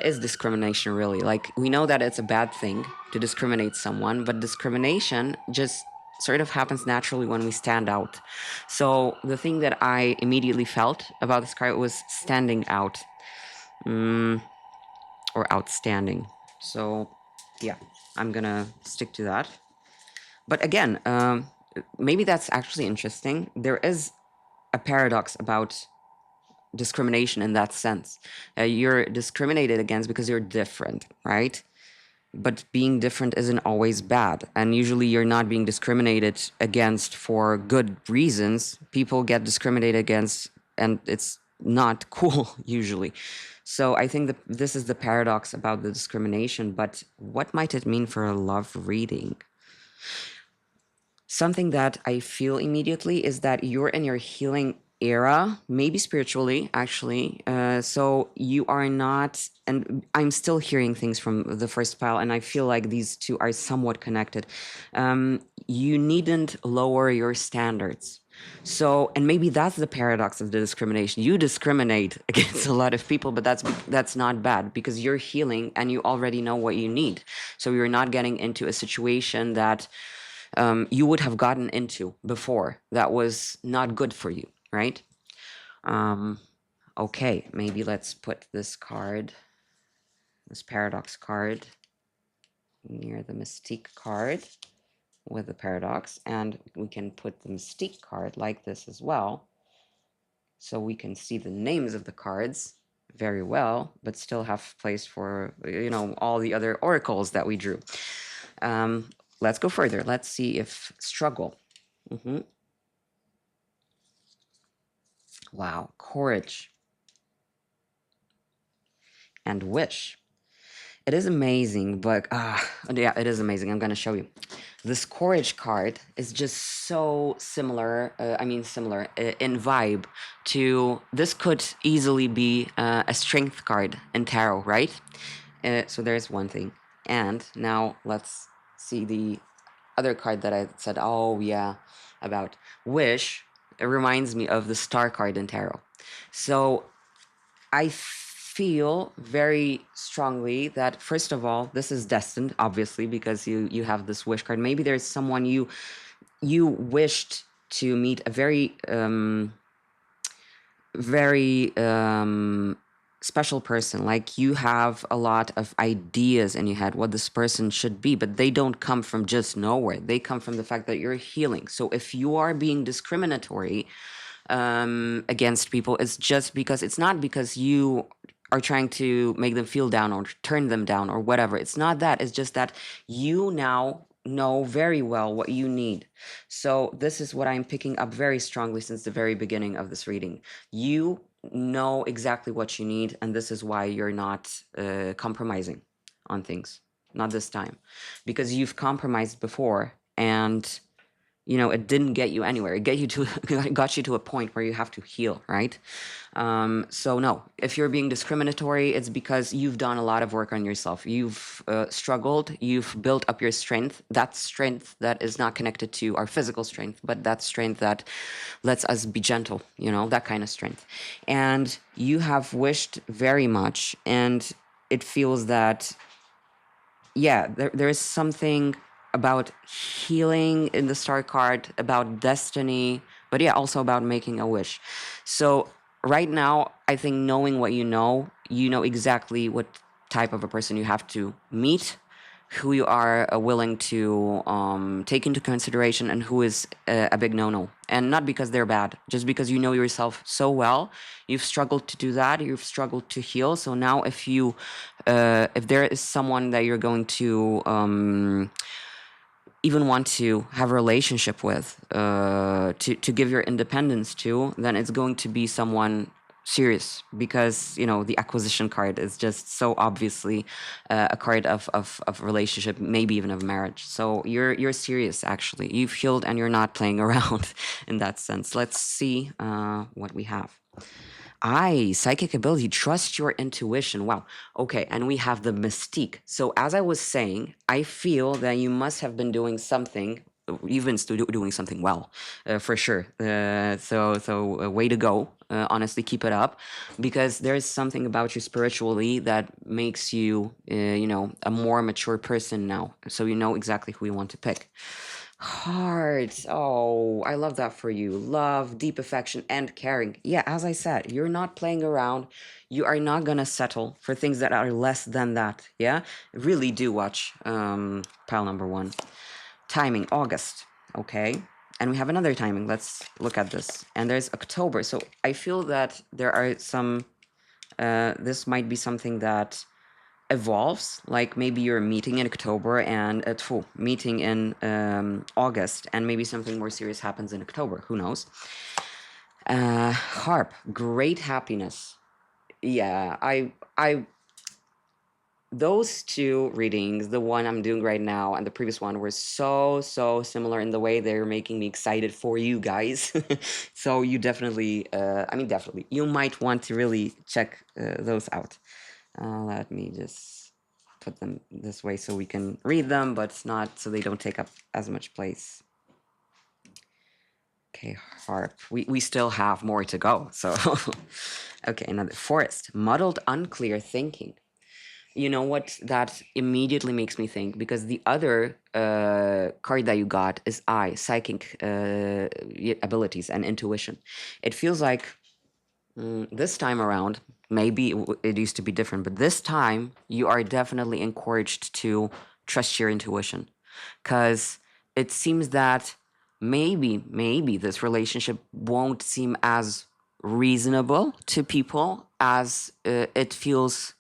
Speaker 1: is discrimination really? Like, we know that it's a bad thing to discriminate someone, but discrimination just sort of happens naturally when we stand out. So the thing that I immediately felt about this card was standing out, or outstanding. So yeah, I'm gonna stick to that. But again, maybe that's actually interesting. There is a paradox about discrimination in that sense. You're discriminated against because you're different, right? But being different isn't always bad. And usually you're not being discriminated against for good reasons. People get discriminated against, and it's not cool, usually. So I think that this is the paradox about the discrimination. But what might it mean for a love reading? Something that I feel immediately is that you're in your healing era, maybe spiritually, actually. So you are not, and I'm still hearing things from the first pile, and I feel like these two are somewhat connected. You needn't lower your standards. So, and maybe that's the paradox of the discrimination. You discriminate against a lot of people, but that's not bad because you're healing and you already know what you need. So you're not getting into a situation that you would have gotten into before that was not good for you, right? Okay, maybe let's put this card, this paradox card, near the Mystique card with the paradox, and we can put the Mystique card like this as well, so we can see the names of the cards very well, but still have place for, you know, all the other oracles that we drew. Let's go further. Let's see if struggle. Wow, courage and wish. It is amazing, but yeah, it is amazing. I'm gonna show you. This courage card is just so similar. Similar in vibe to this. Could easily be a strength card in tarot, right? So there's one thing, and now let's see the other card that I said. Oh yeah, about wish. It reminds me of the star card in tarot. So I feel very strongly that first of all, this is destined, obviously, because you have this wish card. Maybe there's someone you wished to meet, a very special person. Like, you have a lot of ideas in your head what this person should be, but they don't come from just nowhere. They come from the fact that you're healing. So if you are being discriminatory against people, it's just because it's not because you are trying to make them feel down or turn them down or whatever. It's not that. It's just that you now know very well what you need. So this is what I'm picking up very strongly since the very beginning of this reading. You know exactly what you need, and this is why you're not compromising on things. Not this time, because you've compromised before, and it didn't get you anywhere. It got you to a point where you have to heal, right? So no, if you're being discriminatory, it's because you've done a lot of work on yourself. You've struggled. You've built up your strength. That strength that is not connected to our physical strength, but that strength that lets us be gentle. That kind of strength. And you have wished very much, and it feels that there is something about healing in the star card, about destiny, but also about making a wish. So right now, I think knowing what you know exactly what type of a person you have to meet, who you are willing to take into consideration, and who is a big no-no. And not because they're bad, just because you know yourself so well. You've struggled to do that. You've struggled to heal. So now if there is someone that you're going to even want to have a relationship with, to give your independence to, then it's going to be someone serious, because the acquisition card is just so obviously a card of relationship, maybe even of marriage. So you're serious, actually. You've healed and you're not playing around in that sense. Let's see what we have. Psychic ability, trust your intuition. Wow. Okay, and we have the Mystique. So as I was saying, I feel that you must have been doing something. You've been doing something well, for sure. So way to go. Honestly, keep it up, because there's something about you spiritually that makes you, a more mature person now. So you know exactly who you want to pick. Heart. Oh, I love that for you. Love, deep affection, and caring. Yeah, as I said, you're not playing around. You are not gonna settle for things that are less than that. Yeah, really do watch pile number one. Timing, August. Okay, and we have another timing. Let's look at this. And there's October. So I feel that there are some. This might be something that evolves, like maybe you're meeting in October and meeting in August, and maybe something more serious happens in October. Who knows? Harp, great happiness. Yeah, I those two readings, the one I'm doing right now and the previous one, were so similar in the way they're making me excited for you guys. So you definitely, definitely, you might want to really check those out. Let me just put them this way so we can read them, but not so they don't take up as much place. Okay, harp. We still have more to go. So, okay, another forest. Muddled, unclear thinking. You know what that immediately makes me think? Because the other card that you got is psychic abilities and intuition. It feels like this time around, maybe it used to be different, but this time you are definitely encouraged to trust your intuition, because it seems that maybe this relationship won't seem as reasonable to people as it feels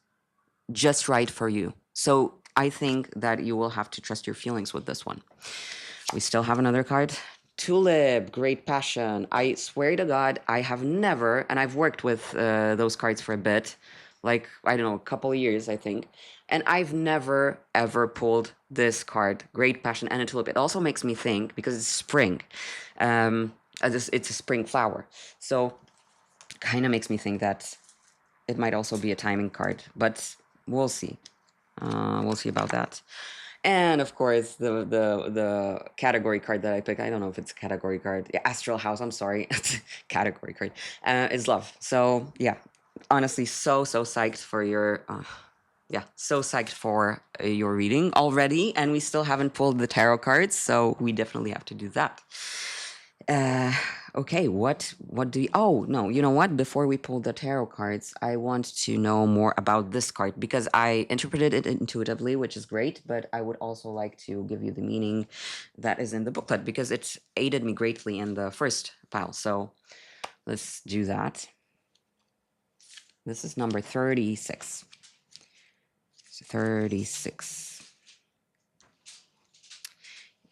Speaker 1: just right for you. So I think that you will have to trust your feelings with this one. We still have another card. Tulip, great passion. I swear to God, I have never, and I've worked with those cards for a bit, like, I don't know, a couple of years, I think. And I've never, ever pulled this card, great passion and a tulip. It also makes me think, because it's spring, it's a spring flower. So kind of makes me think that it might also be a timing card, but we'll see. We'll see about that. And of course, the category card that I picked, I don't know if it's a category card. Yeah, Astral House, I'm sorry. Category card. Is love. So yeah, honestly, so psyched for your, so psyched for your reading already. And we still haven't pulled the tarot cards, so we definitely have to do that. Okay, what do you... Oh, no, you know what? Before we pull the tarot cards, I want to know more about this card, because I interpreted it intuitively, which is great, but I would also like to give you the meaning that is in the booklet, because it aided me greatly in the first pile. So let's do that. This is number 36. 36.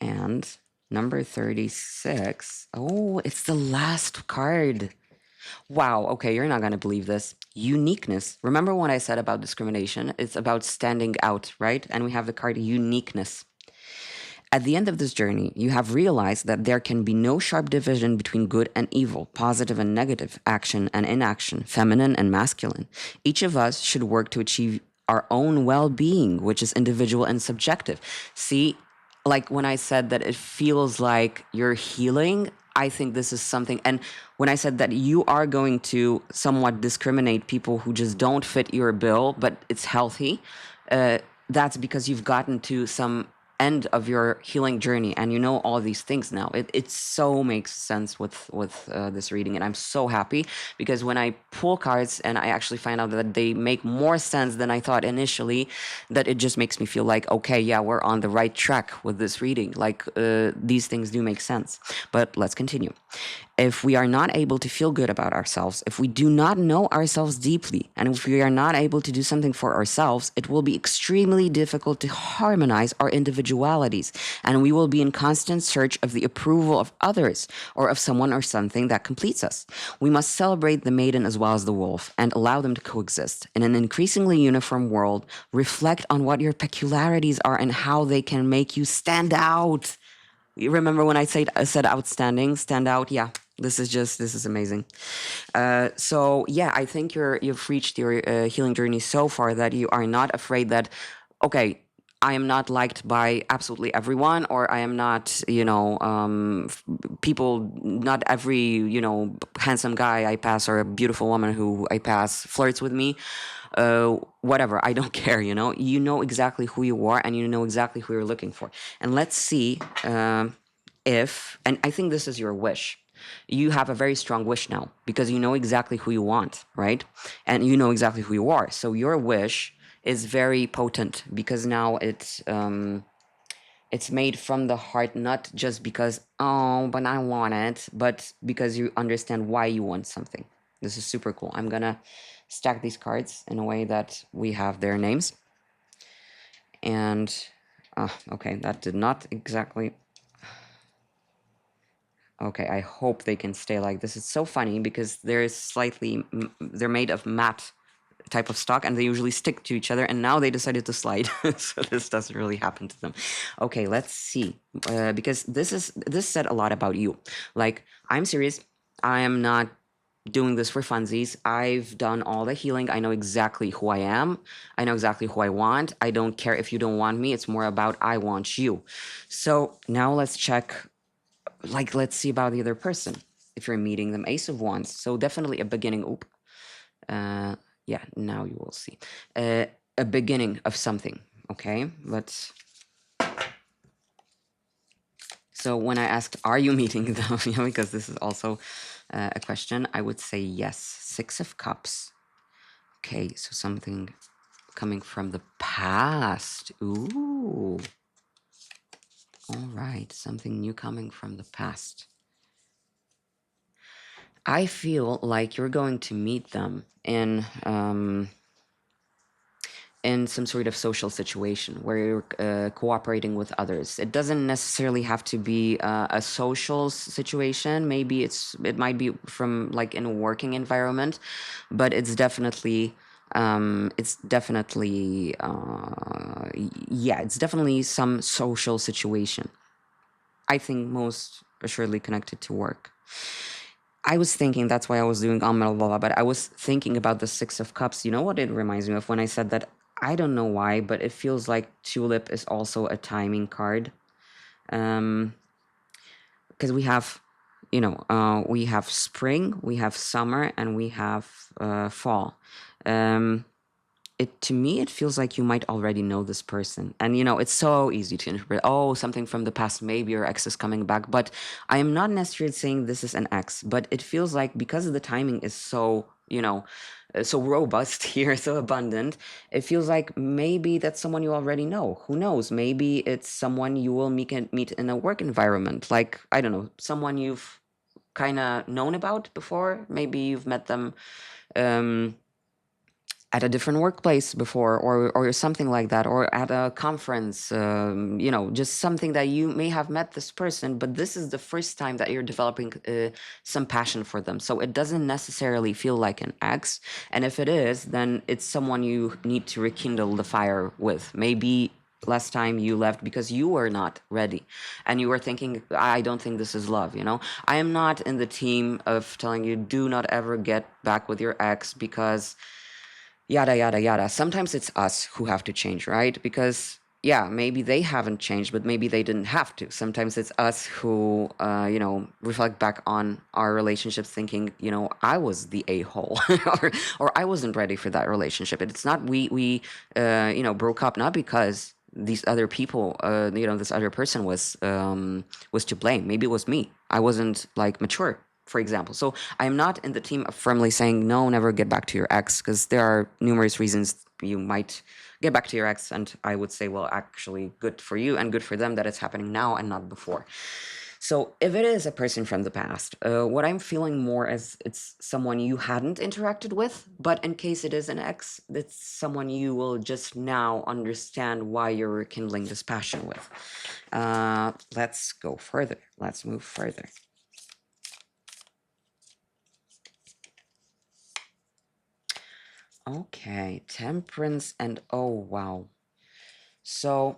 Speaker 1: And number 36. Oh, it's the last card. Wow. Okay, you're not going to believe this. Uniqueness. Remember what I said about discrimination? It's about standing out, right? And we have the card uniqueness.
Speaker 2: At the end of this journey, you have realized that there can be no sharp division between good and evil, positive and negative, action and inaction, feminine and masculine. Each of us should work to achieve our own well being, which is individual and subjective. See, like when I said that it feels like you're healing, I think this is something. And when I said that you are going to somewhat discriminate people who just don't fit your bill, but it's healthy, uh, that's because you've gotten to some end of your healing journey and you know all these things now. It so makes sense with this reading, and I'm so happy because when I pull cards and I actually find out that they make more sense than I thought initially, that it just makes me feel like, okay, yeah, we're on the right track with this reading. Like these things do make sense. But let's continue. If we are not able to feel good about ourselves, if we do not know ourselves deeply, and if we are not able to do something for ourselves, it will be extremely difficult to harmonize our individualities, and we will be in constant search of the approval of others or of someone or something that completes us. We must celebrate the maiden as well as the wolf and allow them to coexist. In an increasingly uniform world, reflect on what your peculiarities are and how they can make you stand out. You remember when I said outstanding, stand out? Yeah, this is amazing. So yeah, I think you've reached your healing journey so far that you are not afraid that, okay, I am not liked by absolutely everyone, or I am not, people, not every, handsome guy I pass or a beautiful woman who I pass flirts with me. Whatever, I don't care, you know exactly who you are and you know exactly who you're looking for. And let's see if, and I think this is your wish. You have a very strong wish now because you know exactly who you want, right? And you know exactly who you are. So your wish is very potent because now it's made from the heart, not just because, oh, but I want it, but because you understand why you want something. This is super cool. I'm gonna stack these cards in a way that we have their names. And okay, that did not exactly. Okay, I hope they can stay like this. It's so funny because they're made of matte type of stock and they usually stick to each other, and now they decided to slide. So this doesn't really happen to them. Okay, let's see. Because this said a lot about you. Like, I'm serious. I am not doing this for funsies. I've done all the healing. I know exactly who I am. I know exactly who I want. I don't care if you don't want me. It's more about I want you. So now let's check. Like, let's see about the other person. If you're meeting them, Ace of Wands. So definitely a beginning. Yeah, now you will see. A beginning of something. Okay, let's. So when I asked, are you meeting them? Because this is also a question, I would say yes. Six of Cups. Okay, so something coming from the past. Ooh. All right, something new coming from the past. I feel like you're going to meet them in some sort of social situation where you're cooperating with others. It doesn't necessarily have to be a social situation. Maybe it might be from like in a working environment, but it's definitely yeah, it's definitely some social situation. I think most assuredly connected to work. I was thinking, that's why I was doing blah, blah, blah, but I was thinking about the Six of Cups. You know what it reminds me of when I said that? I don't know why, but it feels like Tulip is also a timing card. Because we have, we have spring, we have summer, and we have fall. To me, it feels like you might already know this person. And, it's so easy to interpret, oh, something from the past, maybe your ex is coming back. But I am not necessarily saying this is an ex, but it feels like because the timing is so, so robust here, so abundant, it feels like maybe that's someone you already know. Who knows? Maybe it's someone you will meet in a work environment. Like, I don't know, someone you've kind of known about before. Maybe you've met them at a different workplace before, or something like that, or at a conference, just something that you may have met this person, but this is the first time that you're developing some passion for them. So it doesn't necessarily feel like an ex, and if it is, then it's someone you need to rekindle the fire with. Maybe last time you left because you were not ready and you were thinking, I don't think this is love, you know? I am not in the team of telling you do not ever get back with your ex because yada yada yada. Sometimes it's us who have to change, right? Because yeah, maybe they haven't changed, but maybe they didn't have to. Sometimes it's us who, reflect back on our relationships, thinking, I was the a-hole, or I wasn't ready for that relationship. It's not we broke up not because these other people, this other person was to blame. Maybe it was me. I wasn't like mature, for example. So I'm not in the team of firmly saying no, never get back to your ex, because there are numerous reasons you might get back to your ex, and I would say, well, actually, good for you and good for them that it's happening now and not before. So if it is a person from the past, what I'm feeling more as it's someone you hadn't interacted with, but in case it is an ex, it's someone you will just now understand why you're rekindling this passion with. Let's go further. Let's move further. Okay, temperance and oh wow. So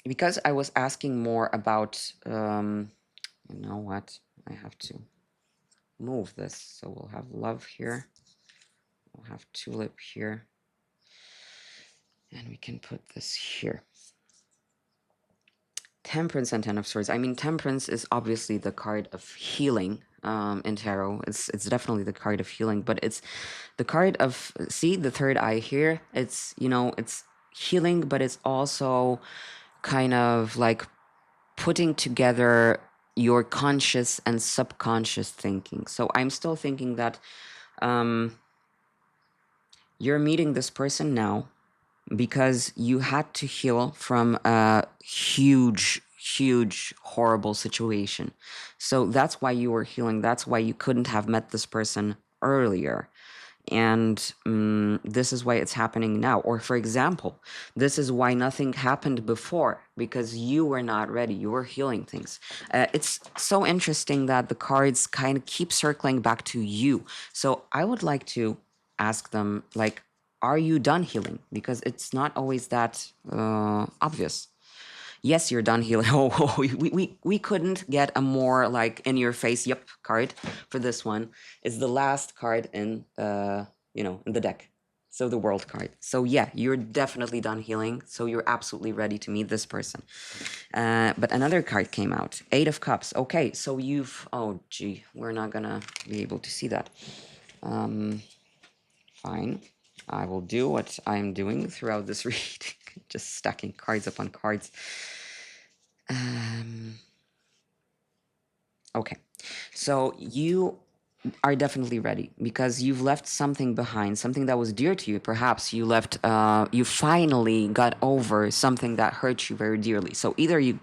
Speaker 2: because I was asking more about, you know what? I have to move this. So we'll have love here. We'll have tulip here. And we can put this here. Temperance and Ten of Swords. I mean, Temperance is obviously the card of healing in tarot. It's definitely the card of healing, but it's the card of, see the third eye here. It's it's healing, but it's also kind of like putting together your conscious and subconscious thinking. So I'm still thinking that you're meeting this person now because you had to heal from a huge, horrible situation. So that's why you were healing. That's why you couldn't have met this person earlier. And this is why it's happening now. Or, for example, this is why nothing happened before, because you were not ready. You were healing things. It's so interesting that the cards kind of keep circling back to you. So I would like to ask them, like, are you done healing? Because it's not always that obvious. Yes, you're done healing. Oh, we couldn't get a more like in your face yep card for this one. It's the last card in in the deck. So the world card. So yeah, you're definitely done healing. So you're absolutely ready to meet this person. But another card came out. Eight of Cups. Okay, so oh gee, we're not gonna be able to see that. Fine. I will do what I'm doing throughout this reading. Just stacking cards upon cards. Okay, so you are definitely ready because you've left something behind, something that was dear to you. Perhaps you finally got over something that hurt you very dearly. So either you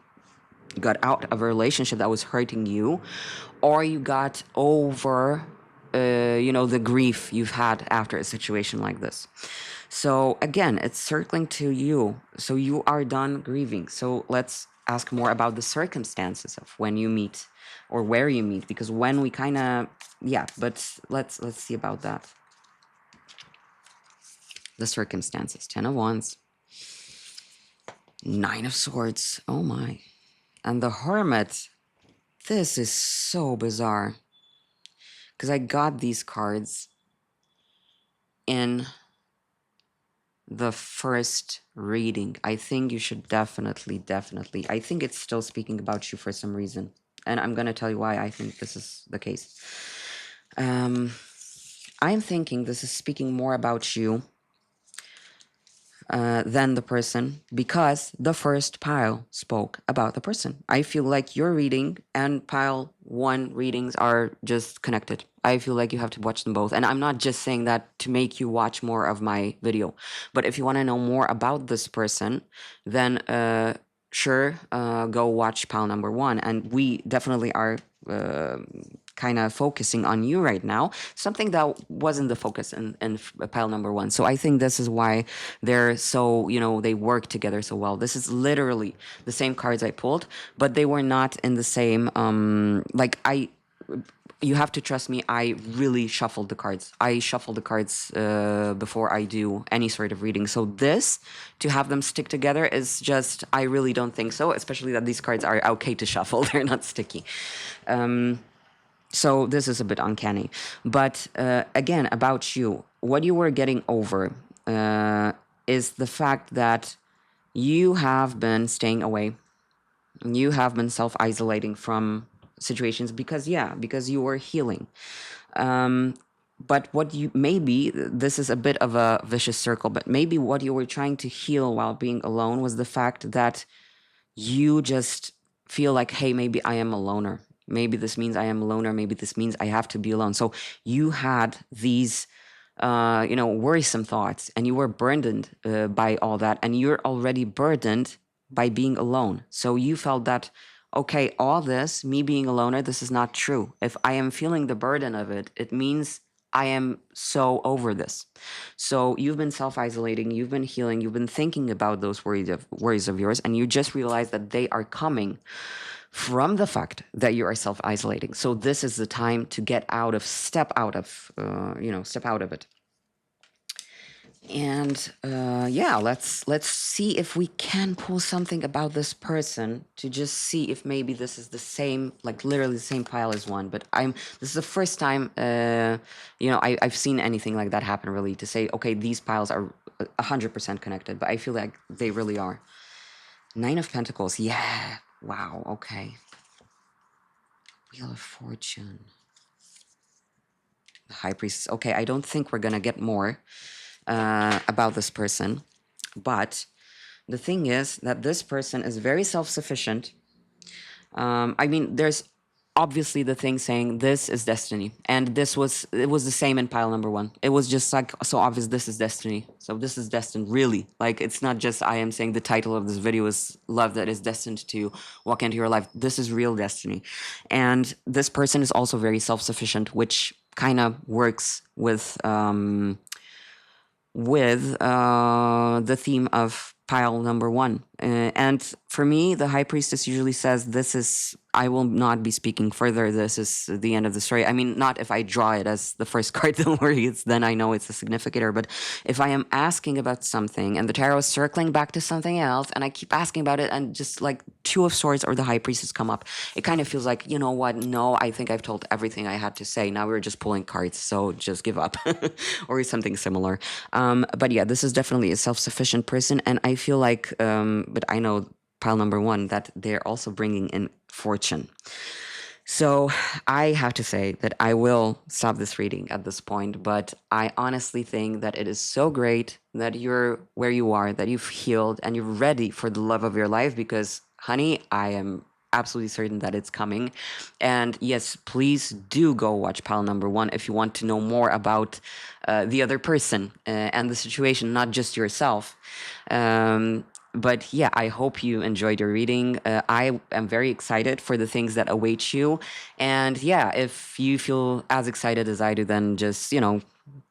Speaker 2: got out of a relationship that was hurting you, or you got over, the grief you've had after a situation like this. So again, it's circling to you. So you are done grieving. So let's ask more about the circumstances of when you meet or where you meet, because when we kind of but let's see about that. The circumstances. 10 of Wands. 9 of Swords. Oh my. And the Hermit. This is so bizarre. Because I got these cards in the first reading. I think you should definitely. I think it's still speaking about you for some reason. And I'm going to tell you why I think this is the case. I'm thinking this is speaking more about you than the person, because the first pile spoke about the person. I feel like your reading and pile one readings are just connected. I feel like you have to watch them both. And I'm not just saying that to make you watch more of my video. But if you want to know more about this person, then sure, go watch pile number one. And we definitely are kind of focusing on you right now, something that wasn't the focus in pile number one. So I think this is why they're so, they work together so well. This is literally the same cards I pulled, but they were not in the same, you have to trust me. I really shuffled the cards. I shuffle the cards before I do any sort of reading. So this, to have them stick together, is just, I really don't think so. Especially that these cards are okay to shuffle; they're not sticky. So this is a bit uncanny. But again, about you, what you were getting over is the fact that you have been staying away. You have been self-isolating from situations because you were healing. But what you, maybe this is a bit of a vicious circle, but maybe what you were trying to heal while being alone was the fact that you just feel like, hey, maybe I am a loner. Maybe this means I am a loner. Maybe this means I have to be alone. So you had these, worrisome thoughts, and you were burdened by all that, and you're already burdened by being alone. So you felt that, okay, all this, me being a loner, this is not true. If I am feeling the burden of it, it means I am so over this. So you've been self-isolating, you've been healing, you've been thinking about those worries of yours, and you just realize that they are coming from the fact that you are self-isolating. So this is the time to step out of it. And let's see if we can pull something about this person to just see if maybe this is the same, like literally the same pile as one. But this is the first time I've seen anything like that happen. Really, to say, okay, these piles are 100% connected, but I feel like they really are. Nine of Pentacles, yeah, wow, okay. Wheel of Fortune, the High Priestess. Okay, I don't think we're gonna get more about this person. But the thing is that this person is very self-sufficient. There's obviously the thing saying this is destiny, and it was the same in pile number one. It was just like so obvious, this is destiny. So this is destined, really. Like, it's not just I am saying the title of this video is love that is destined to walk into your life. This is real destiny. And this person is also very self-sufficient, which kind of works with the theme of pile number one. And for me, the High Priestess usually says, I will not be speaking further. This is the end of the story. I mean, not if I draw it as the first card, don't worry, then I know it's a significator. But if I am asking about something and the tarot is circling back to something else, and I keep asking about it, and just like Two of Swords or the High Priestess come up, it kind of feels like, you know what? No, I think I've told everything I had to say. Now we're just pulling cards, so just give up, or something similar. But yeah, this is definitely a self-sufficient person, and I feel like, but I know pile number one that they're also bringing in fortune. So I have to say that I will stop this reading at this point, but I honestly think that it is so great that you're where you are, that you've healed, and you're ready for the love of your life, because, honey, I am absolutely certain that it's coming. And yes, please do go watch pile number one if you want to know more about the other person and the situation, not just yourself. But yeah, I hope you enjoyed your reading. I am very excited for the things that await you. And yeah, if you feel as excited as I do, then just,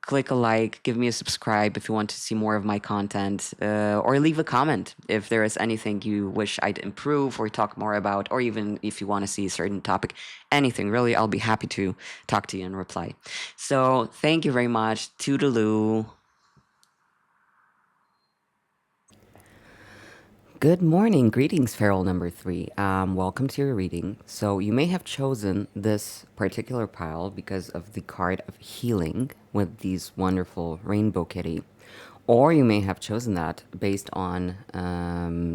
Speaker 2: click a like, give me a subscribe if you want to see more of my content, or leave a comment if there is anything you wish I'd improve or talk more about, or even if you want to see a certain topic. Anything, really, I'll be happy to talk to you and reply. So thank you very much. Toodaloo. Good morning. Greetings, Feral number 3. Welcome to your reading. So you may have chosen this particular pile because of the card of healing with these wonderful rainbow kitty. Or you may have chosen that based on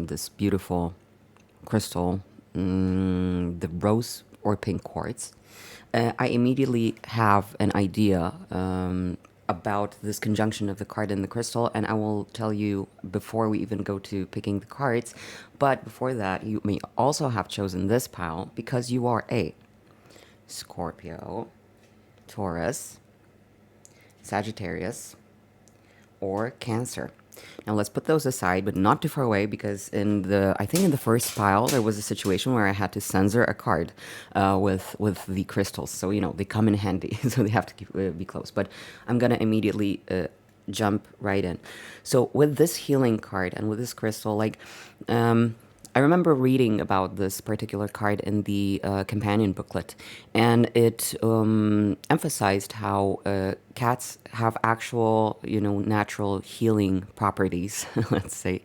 Speaker 2: this beautiful crystal, the rose or pink quartz. I immediately have an idea about this conjunction of the card and the crystal, and I will tell you before we even go to picking the cards. But before that, you may also have chosen this pile because you are a Scorpio, Taurus, Sagittarius, or Cancer. Now let's put those aside, but not too far away, because I think in the first pile there was a situation where I had to censor a card with the crystals. So they come in handy, so they have to be close. But I'm gonna immediately jump right in. So with this healing card and with this crystal, I remember reading about this particular card in the companion booklet, and it emphasized how cats have actual, natural healing properties, let's say,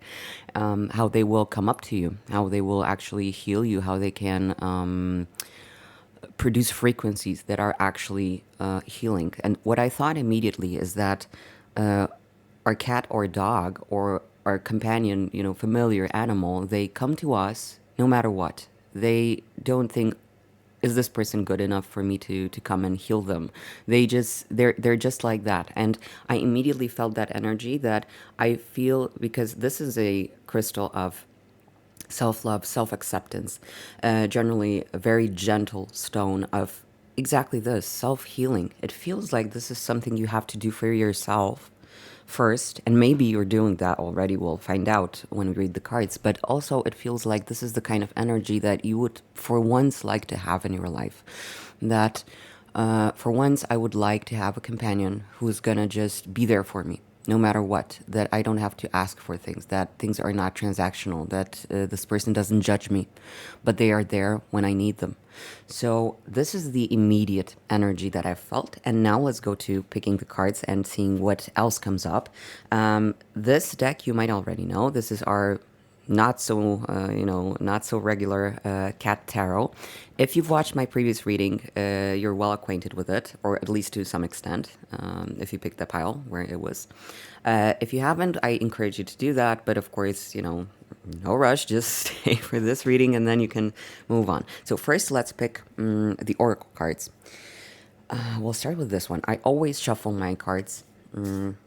Speaker 2: how they will come up to you, how they will actually heal you, how they can produce frequencies that are actually healing. And what I thought immediately is that our cat or dog or our companion, familiar animal, they come to us no matter what. They don't think, is this person good enough for me to come and heal them? They're just like that. And I immediately felt that energy that I feel, because this is a crystal of self love, self acceptance, generally a very gentle stone of exactly this self healing. It feels like this is something you have to do for yourself first, and maybe you're doing that already. We'll find out when we read the cards. But also, it feels like this is the kind of energy that you would, for once, like to have in your life. That for once, I would like to have a companion who's gonna just be there for me no matter what, that I don't have to ask for things, that things are not transactional, that this person doesn't judge me, but they are there when I need them. So this is the immediate energy that I felt. And now let's go to picking the cards and seeing what else comes up. This deck you might already know. This is our not so regular cat tarot. If you've watched my previous reading, you're well acquainted with it, or at least to some extent, if you picked the pile where it was. If you haven't, I encourage you to do that, but of course, no rush, just stay for this reading and then you can move on. So first, let's pick the oracle cards. We'll start with this one. I always shuffle my cards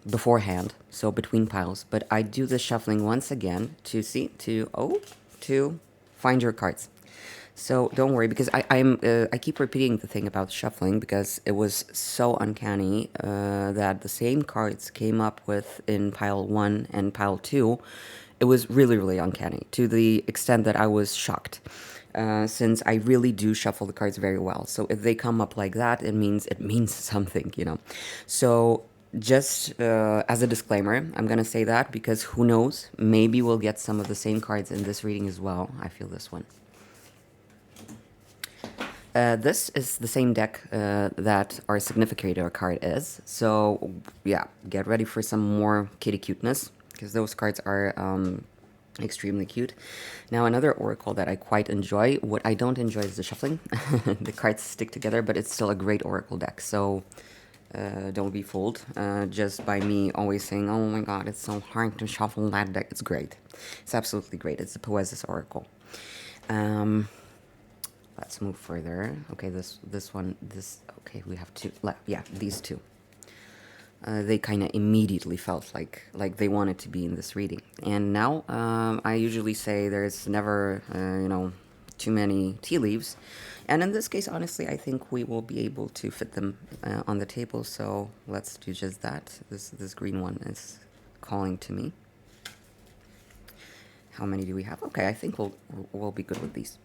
Speaker 2: beforehand, so between piles. But I do the shuffling once again to find your cards. So don't worry, because I keep repeating the thing about shuffling because it was so uncanny that the same cards came up with in pile 1 and pile 2. It was really, really uncanny, to the extent that I was shocked. Since I really do shuffle the cards very well. So if they come up like that, it means something. So just as a disclaimer, I'm going to say that because who knows, maybe we'll get some of the same cards in this reading as well. I feel this one. This is the same deck that our significator card is. So yeah, get ready for some more kitty cuteness, because those cards are extremely cute. Now, another oracle that I quite enjoy. What I don't enjoy is the shuffling. The cards stick together, but it's still a great oracle deck. So don't be fooled just by me always saying, oh my god, it's so hard to shuffle that deck. It's great. It's absolutely great. It's the Poesis Oracle. Let's move further. Okay, okay, we have two left. Yeah, these two. They kind of immediately felt like they wanted to be in this reading. And now I usually say there's never, too many tea leaves. And in this case, honestly, I think we will be able to fit them on the table. So let's do just that. This green one is calling to me. How many do we have? Okay, I think we'll be good with these.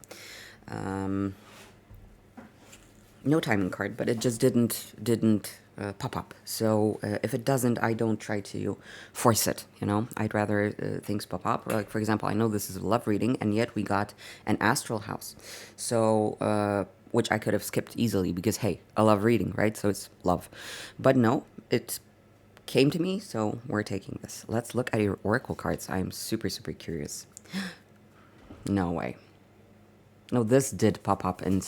Speaker 2: No timing card, but it just didn't pop up. So if it doesn't, I don't try to force it. I'd rather things pop up. Like, for example, I know this is a love reading, and yet we got an astral house. So which I could have skipped easily because hey, a love reading, right? So it's love, but no, it came to me, so we're taking this. Let's look at your oracle cards. I'm super, super curious. No way. No, this did pop up, and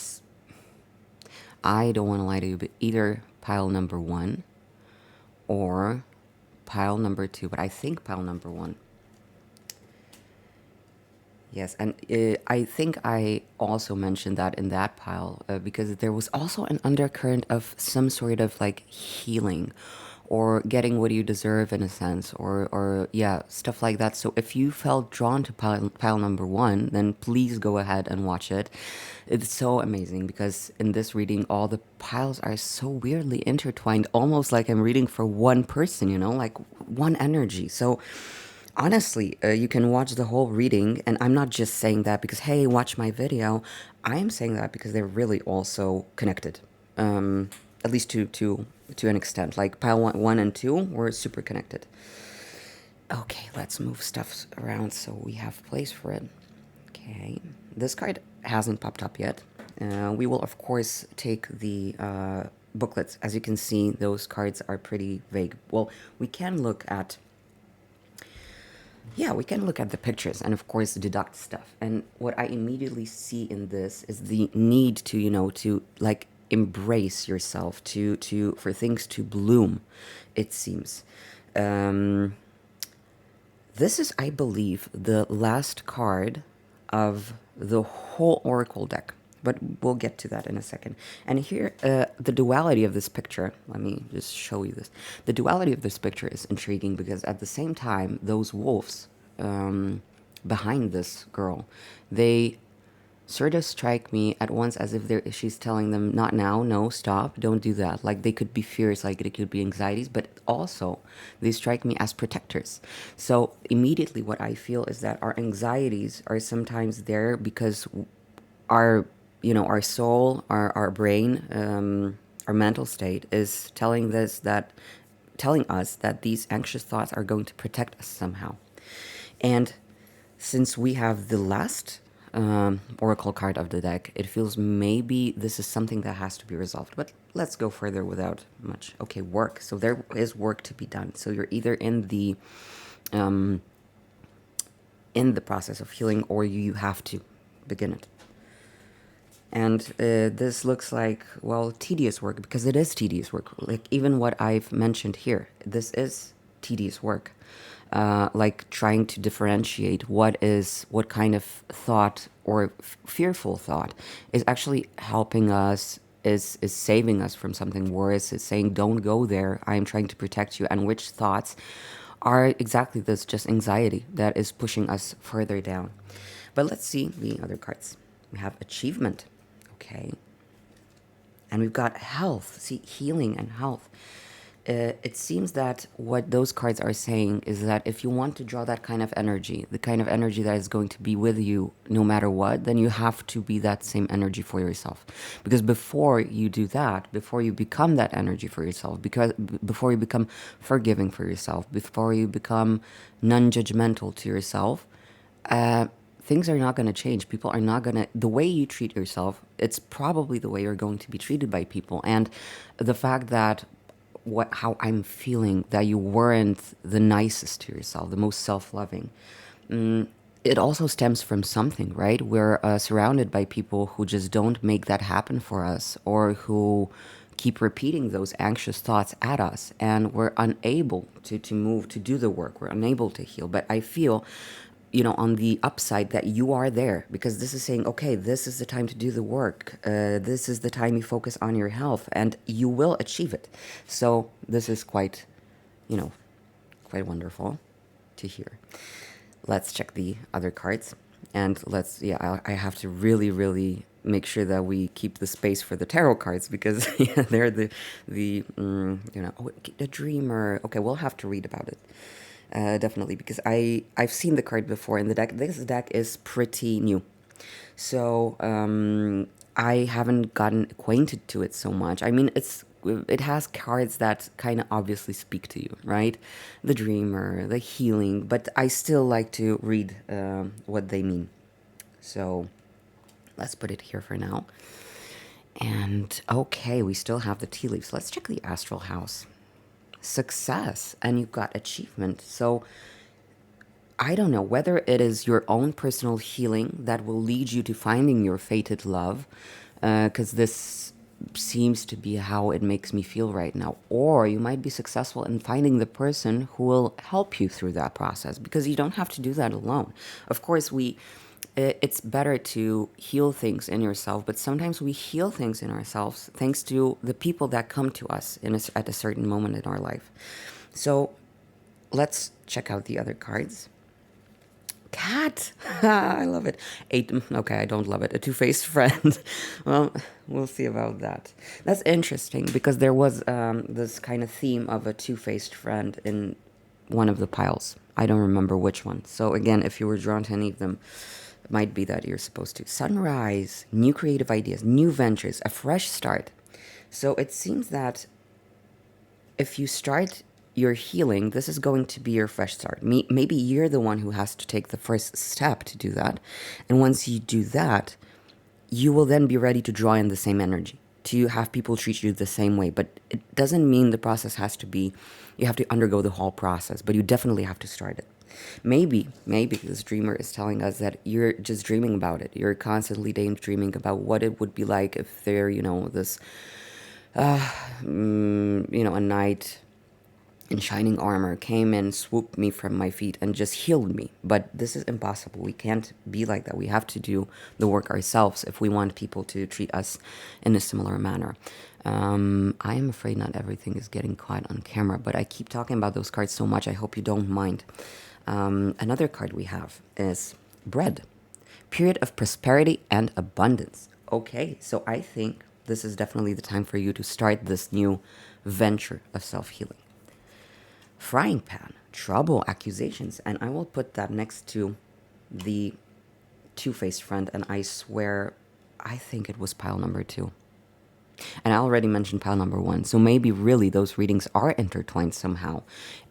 Speaker 2: I don't want to lie to you, but either pile number 1 or pile number 2, but I think pile number 1. Yes, and I think I also mentioned that in that pile because there was also an undercurrent of some sort of like healing or getting what you deserve in a sense, or yeah, stuff like that. So if you felt drawn to pile number 1, then please go ahead and watch it. It's so amazing because in this reading, all the piles are so weirdly intertwined, almost like I'm reading for one person, like one energy. So honestly, you can watch the whole reading, and I'm not just saying that because, hey, watch my video. I am saying that because they're really also connected, at least to an extent. Like pile 1 and 2 were super connected. Okay, let's move stuff around so we have place for it. Okay, Okay, this card hasn't popped up yet. We will, of course, take the booklets. As you can see, those cards are pretty vague. Well, we can look at, yeah, we can look at the pictures and, of course, deduct stuff. And what I immediately see in this is the need to, to like embrace yourself, for things to bloom, it seems. Um, This is, I believe, the last card of the whole Oracle deck, but we'll get to that in a second. And here, the duality of this picture, let me just show you this. The duality of this picture is intriguing because at the same time, those wolves behind this girl, they sort of strike me at once as if she's telling them, not now, no, stop, don't do that. Like they could be fears, like it could be anxieties, but also they strike me as protectors. So immediately what I feel is that our anxieties are sometimes there because our, our soul, our brain, our mental state is telling us that these anxious thoughts are going to protect us somehow. And since we have the last Oracle card of the deck, it feels maybe this is something that has to be resolved. But let's go further without much. Okay, work. So there is work to be done. So you're either in the process of healing, or you have to begin it. And this looks like, well, tedious work, because it is tedious work. Like even what I've mentioned here, this is tedious work. Like trying to differentiate what kind of thought or fearful thought is actually helping us, is saving us from something worse, is saying, don't go there, I am trying to protect you, and which thoughts are exactly this, just anxiety that is pushing us further down. But let's see the other cards. We have achievement, okay, and we've got health. See, healing and health. It seems that what those cards are saying is that if you want to draw that kind of energy, the kind of energy that is going to be with you no matter what, then you have to be that same energy for yourself. Because before you do that, before you become that energy for yourself, before you become forgiving for yourself, before you become non-judgmental to yourself, things are not going to change. People are not going to, the way you treat yourself, it's probably the way you're going to be treated by people. And the fact that how I'm feeling, that you weren't the nicest to yourself, the most self-loving, it also stems from something, right? We're surrounded by people who just don't make that happen for us, or who keep repeating those anxious thoughts at us, and we're unable to move, to do the work. We're unable to heal. But I feel, on the upside, that you are there, because this is saying, okay, this is the time to do the work. This is the time you focus on your health, and you will achieve it. So this is quite, quite wonderful to hear. Let's check the other cards, and I have to really, really make sure that we keep the space for the tarot cards, because they're the dreamer. Okay, we'll have to read about it. Definitely, because I've seen the card before in the deck. This deck is pretty new, so I haven't gotten acquainted to it so much. I mean, it has cards that kind of obviously speak to you, right? The dreamer, the healing, but I still like to read what they mean. So let's put it here for now. And okay, we still have the tea leaves. Let's check the astral house. Success, and you've got achievement. So I don't know whether it is your own personal healing that will lead you to finding your fated love, because this seems to be how it makes me feel right now, or you might be successful in finding the person who will help you through that process, because you don't have to do that alone. Of course, it's better to heal things in yourself, but sometimes we heal things in ourselves thanks to the people that come to us at a certain moment in our life. So let's check out the other cards. Cat. I love it. Okay, I don't love it. A two-faced friend. Well, we'll see about that. That's interesting, because there was this kind of theme of a two-faced friend in one of the piles. I don't remember which one. So again, if you were drawn to any of them, it might be that you're supposed to. Sunrise, new creative ideas, new ventures, a fresh start. So it seems that if you start your healing, this is going to be your fresh start. Maybe you're the one who has to take the first step to do that. And once you do that, you will then be ready to draw in the same energy, to have people treat you the same way. But it doesn't mean the process has to be, you have to undergo the whole process, but you definitely have to start it. Maybe this dreamer is telling us that you're just dreaming about it. You're constantly daydreaming about what it would be like if there, this, a knight in shining armor came in, swooped me from my feet, and just healed me. But this is impossible. We can't be like that. We have to do the work ourselves if we want people to treat us in a similar manner. I am afraid not everything is getting caught on camera, but I keep talking about those cards so much, I hope you don't mind. Another card we have is bread. Period of prosperity and abundance. Okay, so I think this is definitely the time for you to start this new venture of self-healing. Frying pan, trouble, accusations, and I will put that next to the two-faced friend, and I swear, I think it was pile number 2. And I already mentioned pile number 1, so maybe really those readings are intertwined somehow.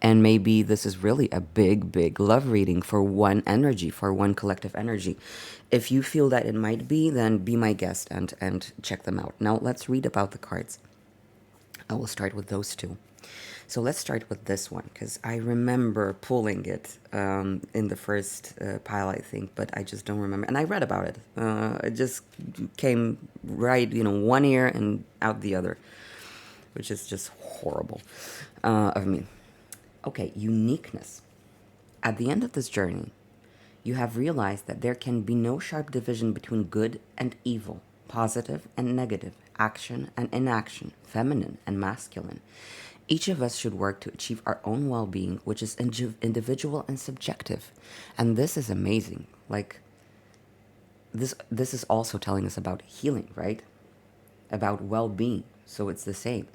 Speaker 2: And maybe this is really a big, big love reading for one energy, for one collective energy. If you feel that it might be, then be my guest and check them out. Now let's read about the cards. I will start with those two. So let's start with this one, because I remember pulling it in the first pile, I think, but I just don't remember. And I read about it. It just came right, one ear and out the other, which is just horrible of me. Okay, uniqueness. At the end of this journey, you have realized that there can be no sharp division between good and evil, positive and negative, action and inaction, feminine and masculine. Each of us should work to achieve our own well-being, which is individual and subjective. And this is amazing. Like, this is also telling us about healing, right? About well-being. So it's the same.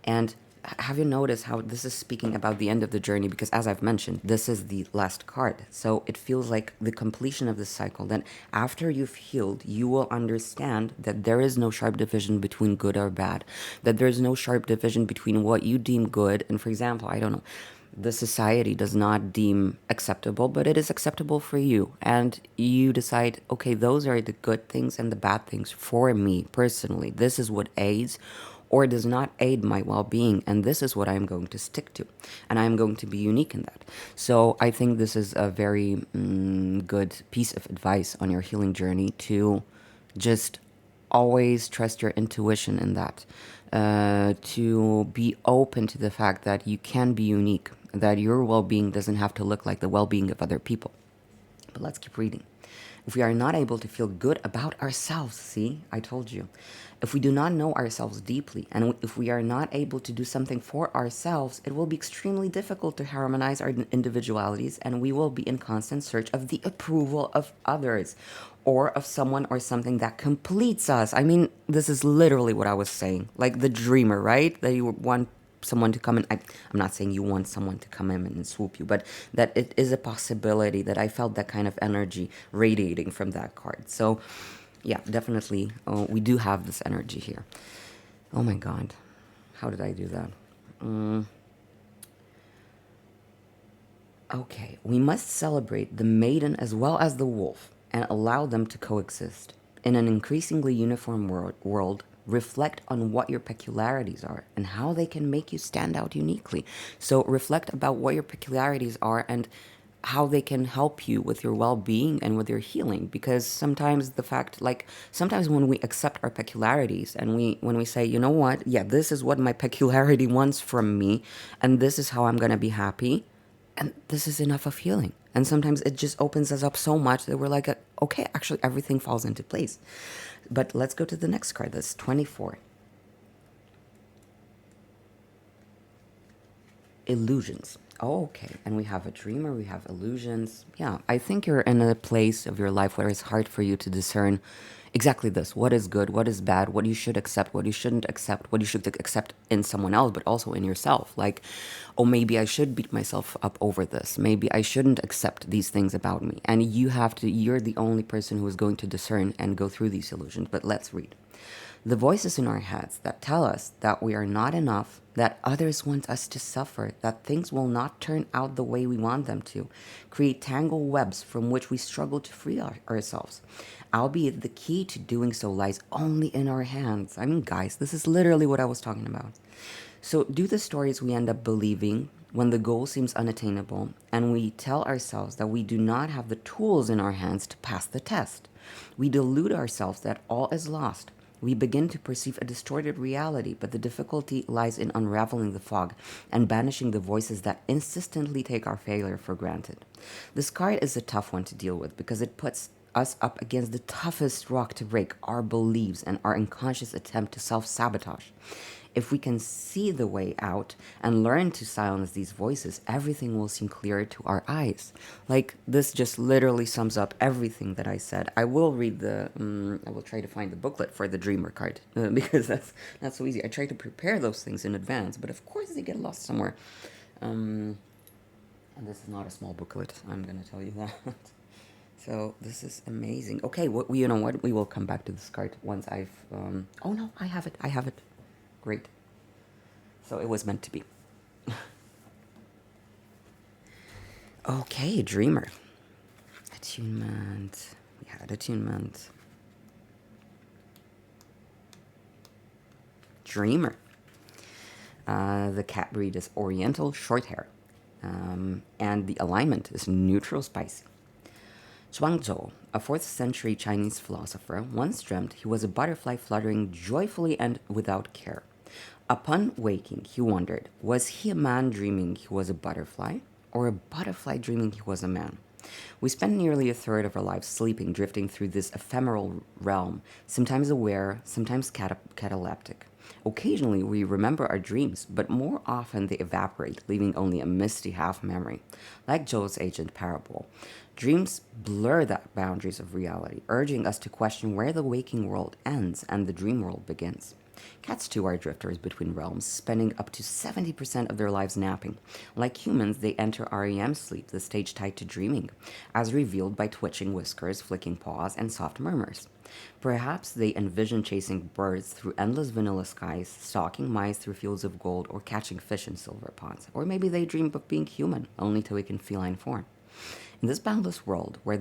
Speaker 2: And have you noticed how this is speaking about the end of the journey? Because as I've mentioned, this is the last card. So it feels like the completion of the cycle. Then after you've healed, you will understand that there is no sharp division between good or bad. That there is no sharp division between what you deem good. And for example, I don't know, the society does not deem acceptable, but it is acceptable for you. And you decide, okay, those are the good things and the bad things for me personally. This is what aids or does not aid my well-being, and this is what I'm going to stick to, and I'm going to be unique in that. So I think this is a very good piece of advice on your healing journey, to just always trust your intuition in that, to be open to the fact that you can be unique, that your well-being doesn't have to look like the well-being of other people. But let's keep reading. If we are not able to feel good about ourselves, see, I told you. If we do not know ourselves deeply, and if we are not able to do something for ourselves, it will be extremely difficult to harmonize our individualities, and we will be in constant search of the approval of others, or of someone or something that completes us. I mean, this is literally what I was saying. Like the dreamer, right? That you want someone to come in. I'm not saying you want someone to come in and swoop you, but that it is a possibility, that I felt that kind of energy radiating from that card. So yeah, definitely we do have this energy here. Oh my God, how did I do that? Okay, we must celebrate the maiden as well as the wolf and allow them to coexist. In an increasingly uniform world, reflect on what your peculiarities are and how they can make you stand out uniquely. So reflect about what your peculiarities are and how they can help you with your well-being and with your healing. Because sometimes sometimes when we accept our peculiarities and when we say, you know what, yeah, this is what my peculiarity wants from me, and this is how I'm gonna be happy, and this is enough of healing. And sometimes it just opens us up so much that we're like, okay, actually everything falls into place. But let's go to the next card. That's 24. Illusions. Oh, okay. And we have a dreamer, we have illusions. Yeah, I think you're in a place of your life where it's hard for you to discern exactly this. What is good, what is bad, what you should accept, what you shouldn't accept, what you should accept in someone else, but also in yourself. Like, oh, maybe I should beat myself up over this. Maybe I shouldn't accept these things about me. And you're the only person who is going to discern and go through these illusions. But let's read. The voices in our heads that tell us that we are not enough, that others want us to suffer, that things will not turn out the way we want them to, create tangled webs from which we struggle to free ourselves. Albeit the key to doing so lies only in our hands. I mean, guys, this is literally what I was talking about. So, do the stories we end up believing when the goal seems unattainable and we tell ourselves that we do not have the tools in our hands to pass the test. We delude ourselves that all is lost. We begin to perceive a distorted reality, but the difficulty lies in unraveling the fog and banishing the voices that insistently take our failure for granted. This card is a tough one to deal with because it puts us up against the toughest rock to break, our beliefs and our unconscious attempt to self sabotage. If we can see the way out and learn to silence these voices, everything will seem clearer to our eyes. Like, this just literally sums up everything that I said. I will read I will try to find the booklet for the Dreamer card because that's so easy. I try to prepare those things in advance, but of course they get lost somewhere. And this is not a small booklet, I'm going to tell you that. So this is amazing. Okay, you know what? We will come back to this card once I've... oh no, I have it. I have it. Great. So it was meant to be. Okay, Dreamer. Attunement. We had attunement. Dreamer. The cat breed is Oriental Shorthair. And the alignment is neutral spicy. Zhuangzhou, a 4th century Chinese philosopher, once dreamt he was a butterfly fluttering joyfully and without care. Upon waking, he wondered, was he a man dreaming he was a butterfly, or a butterfly dreaming he was a man? We spend nearly a third of our lives sleeping, drifting through this ephemeral realm, sometimes aware, sometimes cataleptic. Occasionally, we remember our dreams, but more often they evaporate, leaving only a misty half-memory. Like Joe's ancient parable, dreams blur the boundaries of reality, urging us to question where the waking world ends and the dream world begins. Cats, too, are drifters between realms, spending up to 70% of their lives napping. Like humans, they enter REM sleep, the stage tied to dreaming, as revealed by twitching whiskers, flicking paws, and soft murmurs. Perhaps they envision chasing birds through endless vanilla skies, stalking mice through fields of gold, or catching fish in silver ponds. Or maybe they dream of being human, only to awaken feline form. In this boundless world, where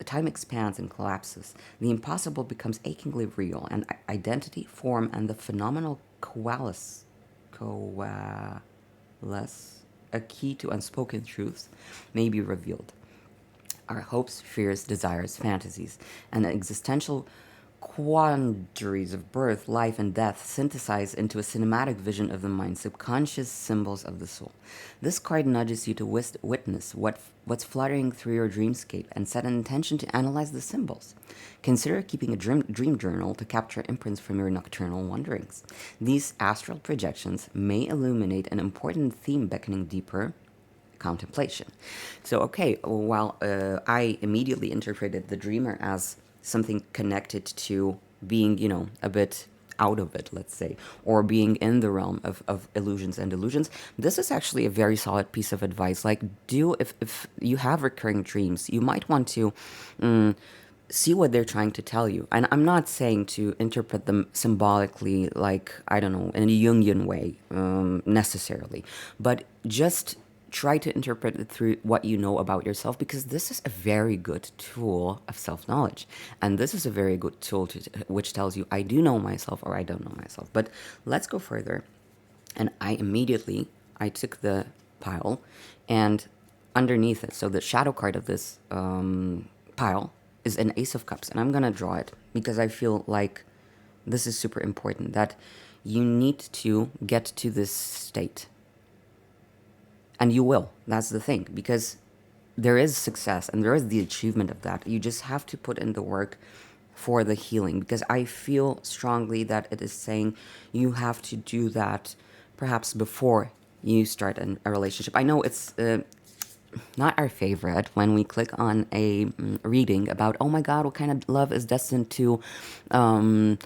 Speaker 2: time expands and collapses, the impossible becomes achingly real, and identity, form, and the phenomenal coalesce, a key to unspoken truths, may be revealed. Our hopes, fears, desires, fantasies, and existential quandaries of birth, life, and death synthesize into a cinematic vision of the mind, subconscious symbols of the soul. This card nudges you to witness what's fluttering through your dreamscape and set an intention to analyze the symbols. Consider keeping a dream journal to capture imprints from your nocturnal wanderings. These astral projections may illuminate an important theme beckoning deeper contemplation. So, okay, while I immediately interpreted the dreamer as something connected to being, a bit out of it, let's say, or being in the realm of illusions and delusions, this is actually a very solid piece of advice. Like, if you have recurring dreams, you might want to see what they're trying to tell you. And I'm not saying to interpret them symbolically, like, I don't know, in a Jungian way, necessarily, but just try to interpret it through what you know about yourself, because this is a very good tool of self-knowledge. And this is a very good tool which tells you, I do know myself or I don't know myself. But let's go further. And I took the pile, and underneath it, so the shadow card of this pile is an Ace of Cups. And I'm going to draw it because I feel like this is super important, that you need to get to this state. And you will. That's the thing. Because there is success and there is the achievement of that. You just have to put in the work for the healing. Because I feel strongly that it is saying you have to do that perhaps before you start a relationship. I know it's not our favorite when we click on a reading about, oh my God, what kind of love is destined to come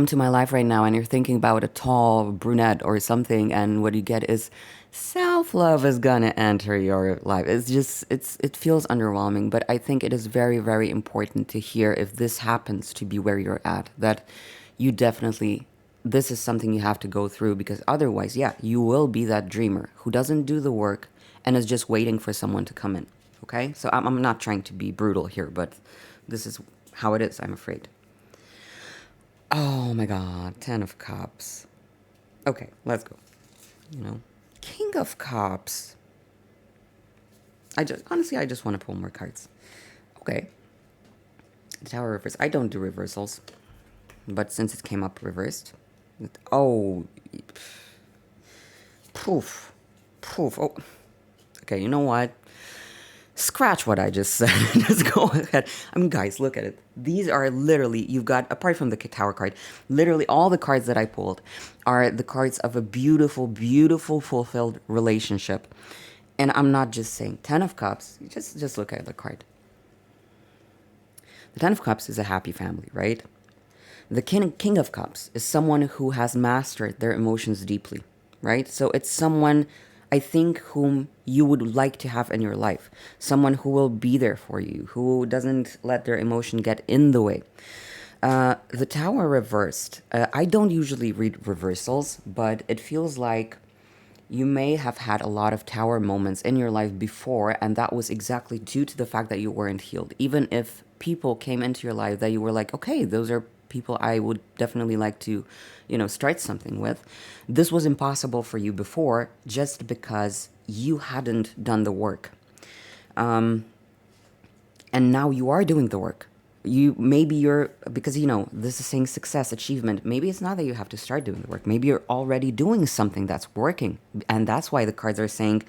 Speaker 2: to my life right now, and you're thinking about a tall brunette or something, and what you get is self-love is gonna enter your life. It feels underwhelming, but I think it is very, very important to hear, if this happens to be where you're at, that you definitely, this is something you have to go through, because otherwise, yeah, you will be that dreamer who doesn't do the work and is just waiting for someone to come in. Okay? So I'm not trying to be brutal here, but this is how it is, I'm afraid. Oh my god, 10 of Cups. Okay, let's go. You know, King of Cups. Honestly, I just want to pull more cards. Okay. The Tower reverse. I don't do reversals, but since it came up reversed, oh, poof, poof. Oh, okay. You know what? Scratch what I just said. Just go ahead. I mean, guys, look at it. These are literally, you've got, apart from the Tower card, literally all the cards that I pulled are the cards of a beautiful, beautiful, fulfilled relationship. And I'm not just saying 10 of Cups. Just look at the card. The 10 of Cups is a happy family, right? The King of Cups is someone who has mastered their emotions deeply, right? So it's someone, I think, whom you would like to have in your life. Someone who will be there for you, who doesn't let their emotion get in the way. The Tower reversed. I don't usually read reversals, but it feels like you may have had a lot of Tower moments in your life before, and that was exactly due to the fact that you weren't healed. Even if people came into your life that you were like, okay, those are people I would definitely like to, start something with. This was impossible for you before just because you hadn't done the work. And now you are doing the work. Because this is saying success, achievement. Maybe it's not that you have to start doing the work. Maybe you're already doing something that's working. And that's why the cards are saying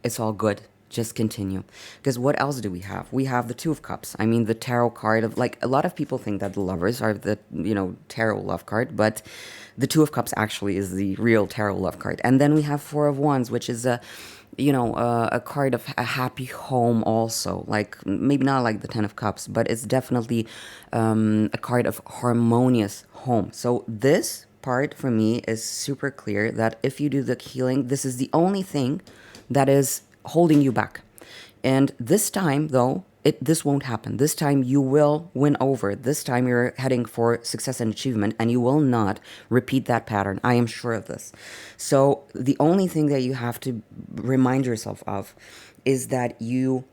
Speaker 2: it's all good. Just continue. Because what else do we have? We have the Two of Cups. I mean, the tarot card of, like, a lot of people think that the lovers are the, tarot love card, but the Two of Cups actually is the real tarot love card. And then we have Four of Wands, which is a card of a happy home also. Like, maybe not like the Ten of Cups, but it's definitely a card of harmonious home. So this part for me is super clear that if you do the healing, this is the only thing that is holding you back. And this time, though, this won't happen. This time you will win over. This time you're heading for success and achievement, and you will not repeat that pattern. I am sure of this. So the only thing that you have to remind yourself of is that you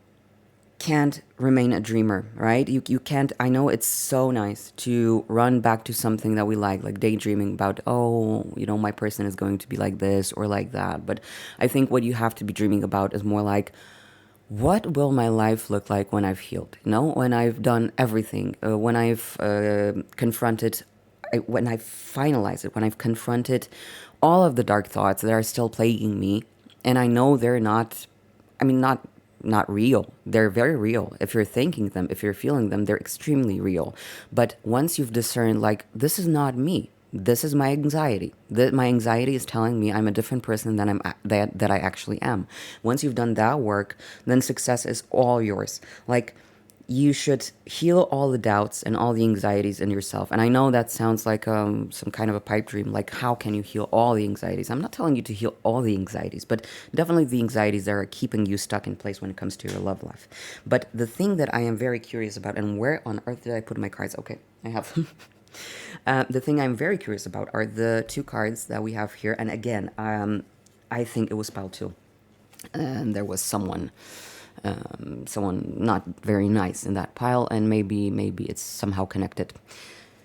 Speaker 2: can't remain a dreamer, right? You can't. I know it's so nice to run back to something that we like daydreaming about, oh, my person is going to be like this or like that. But I think what you have to be dreaming about is more like, what will my life look like when I've healed? When I've done everything, when I've confronted, when I've finalized it, when I've confronted all of the dark thoughts that are still plaguing me, and I know they're not, not real. They're very real. If you're thinking them, if you're feeling them, they're extremely real. But once you've discerned, like, this is not me. This is my anxiety. My anxiety is telling me I'm a different person than that I actually am. Once you've done that work, then success is all yours. Like, you should heal all the doubts and all the anxieties in yourself. And I know that sounds like some kind of a pipe dream. Like, how can you heal all the anxieties? I'm not telling you to heal all the anxieties, but definitely the anxieties that are keeping you stuck in place when it comes to your love life. But the thing that I am very curious about, and where on earth did I put my cards? Okay, I have them. The thing I'm very curious about are the two cards that we have here. And again, I think it was pile two. And there was someone not very nice in that pile, and maybe it's somehow connected.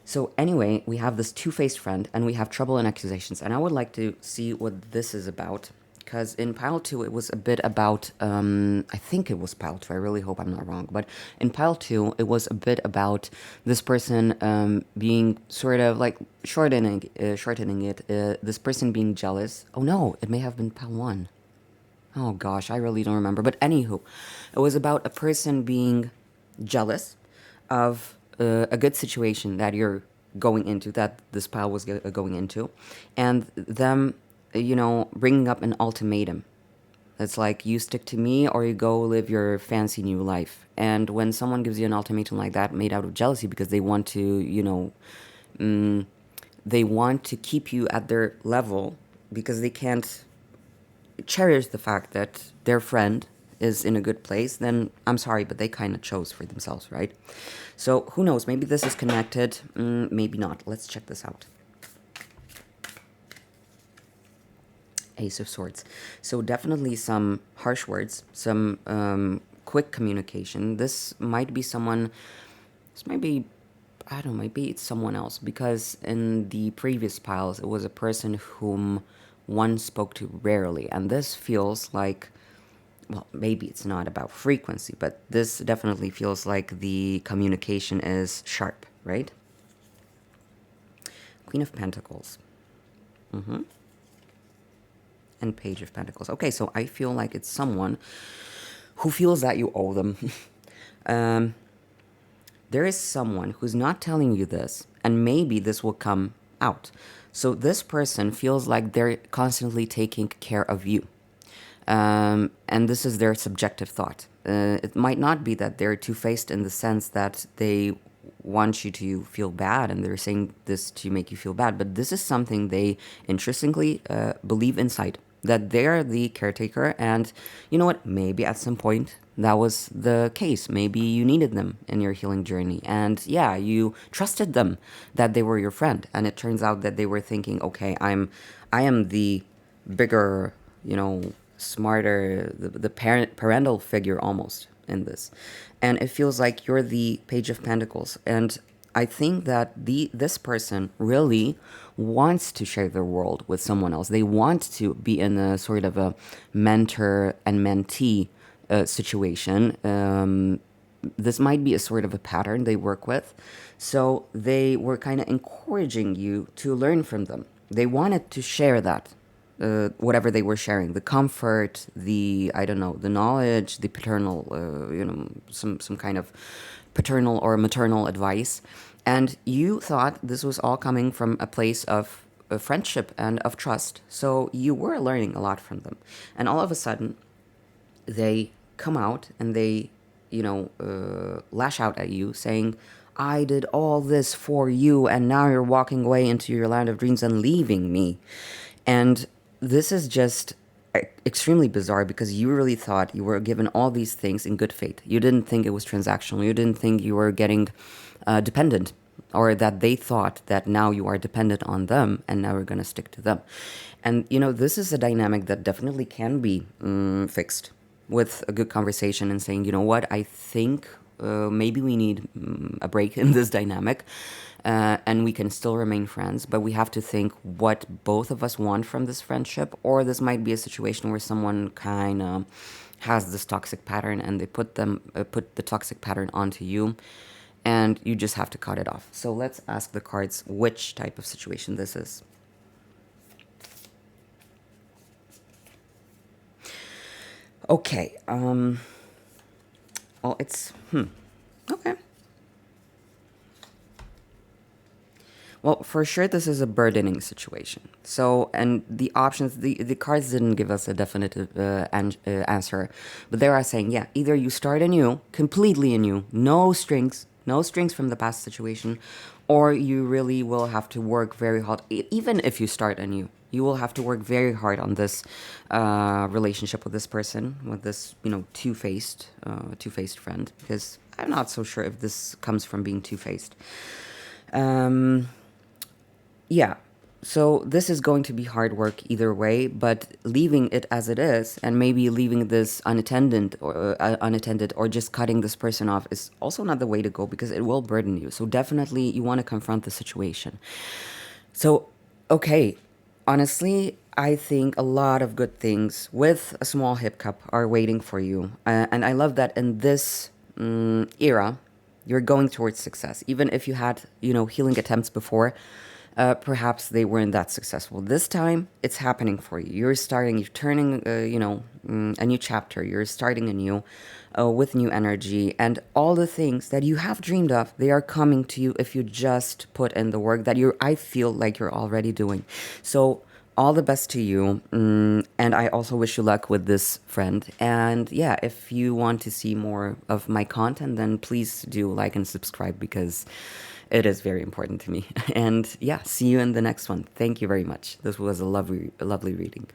Speaker 2: So anyway, we have this two-faced friend, and we have trouble and accusations. And I would like to see what this is about. Because in pile two, it was a bit about, I think it was pile two, I really hope I'm not wrong, but in pile two, it was a bit about this person being sort of like shortening it, this person being jealous. Oh no, it may have been pile one. Oh gosh, I really don't remember. But anywho, it was about a person being jealous of a good situation that you're going into, that this pile was going into, and them bringing up an ultimatum. It's like, you stick to me or you go live your fancy new life. And when someone gives you an ultimatum like that, made out of jealousy because they want to, they want to keep you at their level because they can't cherish the fact that their friend is in a good place, then I'm sorry, but they kind of chose for themselves, right? So who knows? Maybe this is connected, maybe not. Let's check this out. Ace of Swords. So definitely some harsh words, some quick communication. This might be someone, this might be, I don't know, maybe it's someone else, because in the previous piles, it was a person whom one spoke to rarely. And this feels like, well, maybe it's not about frequency, but this definitely feels like the communication is sharp, right? Queen of Pentacles. And Page of Pentacles. Okay, so I feel like it's someone who feels that you owe them. There is someone who's not telling you this, and maybe this will come out. So this person feels like they're constantly taking care of you. And this is their subjective thought. It might not be that they're two-faced in the sense that they want you to feel bad and they're saying this to make you feel bad, but this is something they interestingly believe inside, that they're the caretaker. And you know what, maybe at some point that was the case. Maybe you needed them in your healing journey, and yeah, you trusted them that they were your friend, and it turns out that they were thinking, okay, I am the bigger, smarter, the parental figure almost in this. And it feels like you're the Page of Pentacles. And I think that this person really wants to share their world with someone else. They want to be in a sort of a mentor and mentee situation. This might be a sort of a pattern they work with. So they were kind of encouraging you to learn from them. They wanted to share that, whatever they were sharing, the comfort, the, I don't know, the knowledge, the paternal, some kind of paternal or maternal advice. And you thought this was all coming from a place of friendship and of trust. So you were learning a lot from them. And all of a sudden, they come out and they, lash out at you saying, I did all this for you, and now you're walking away into your land of dreams and leaving me. And this is just extremely bizarre, because you really thought you were given all these things in good faith. You didn't think it was transactional. You didn't think you were getting dependent, or that they thought that now you are dependent on them and now we're going to stick to them. And, this is a dynamic that definitely can be fixed with a good conversation and saying, you know what, I think maybe we need a break in this dynamic. And we can still remain friends, but we have to think what both of us want from this friendship. Or this might be a situation where someone kind of has this toxic pattern and they put the toxic pattern onto you, and you just have to cut it off. So let's ask the cards which type of situation this is. Okay. Well, it's okay. Well, for sure, this is a burdening situation. So, and the options, the cards didn't give us a definitive answer, but they are saying, yeah, either you start anew, completely anew, no strings from the past situation, or you really will have to work very hard. Even if you start anew, you will have to work very hard on this relationship with this person, with this, two-faced friend, because I'm not so sure if this comes from being two-faced. Yeah, so this is going to be hard work either way, but leaving it as it is, and maybe leaving this unattended or just cutting this person off, is also not the way to go, because it will burden you. So definitely you want to confront the situation. So, okay, honestly, I think a lot of good things with a small hiccup are waiting for you. And I love that in this era, you're going towards success. Even if you had, healing attempts before, perhaps they weren't that successful. This time, it's happening for you. You're turning, a new chapter. You're starting anew with new energy. And all the things that you have dreamed of, they are coming to you if you just put in the work that I feel like you're already doing. So all the best to you. And I also wish you luck with this friend. And yeah, if you want to see more of my content, then please do like and subscribe, because it is very important to me. And yeah, see you in the next one. Thank you very much. This was a lovely reading.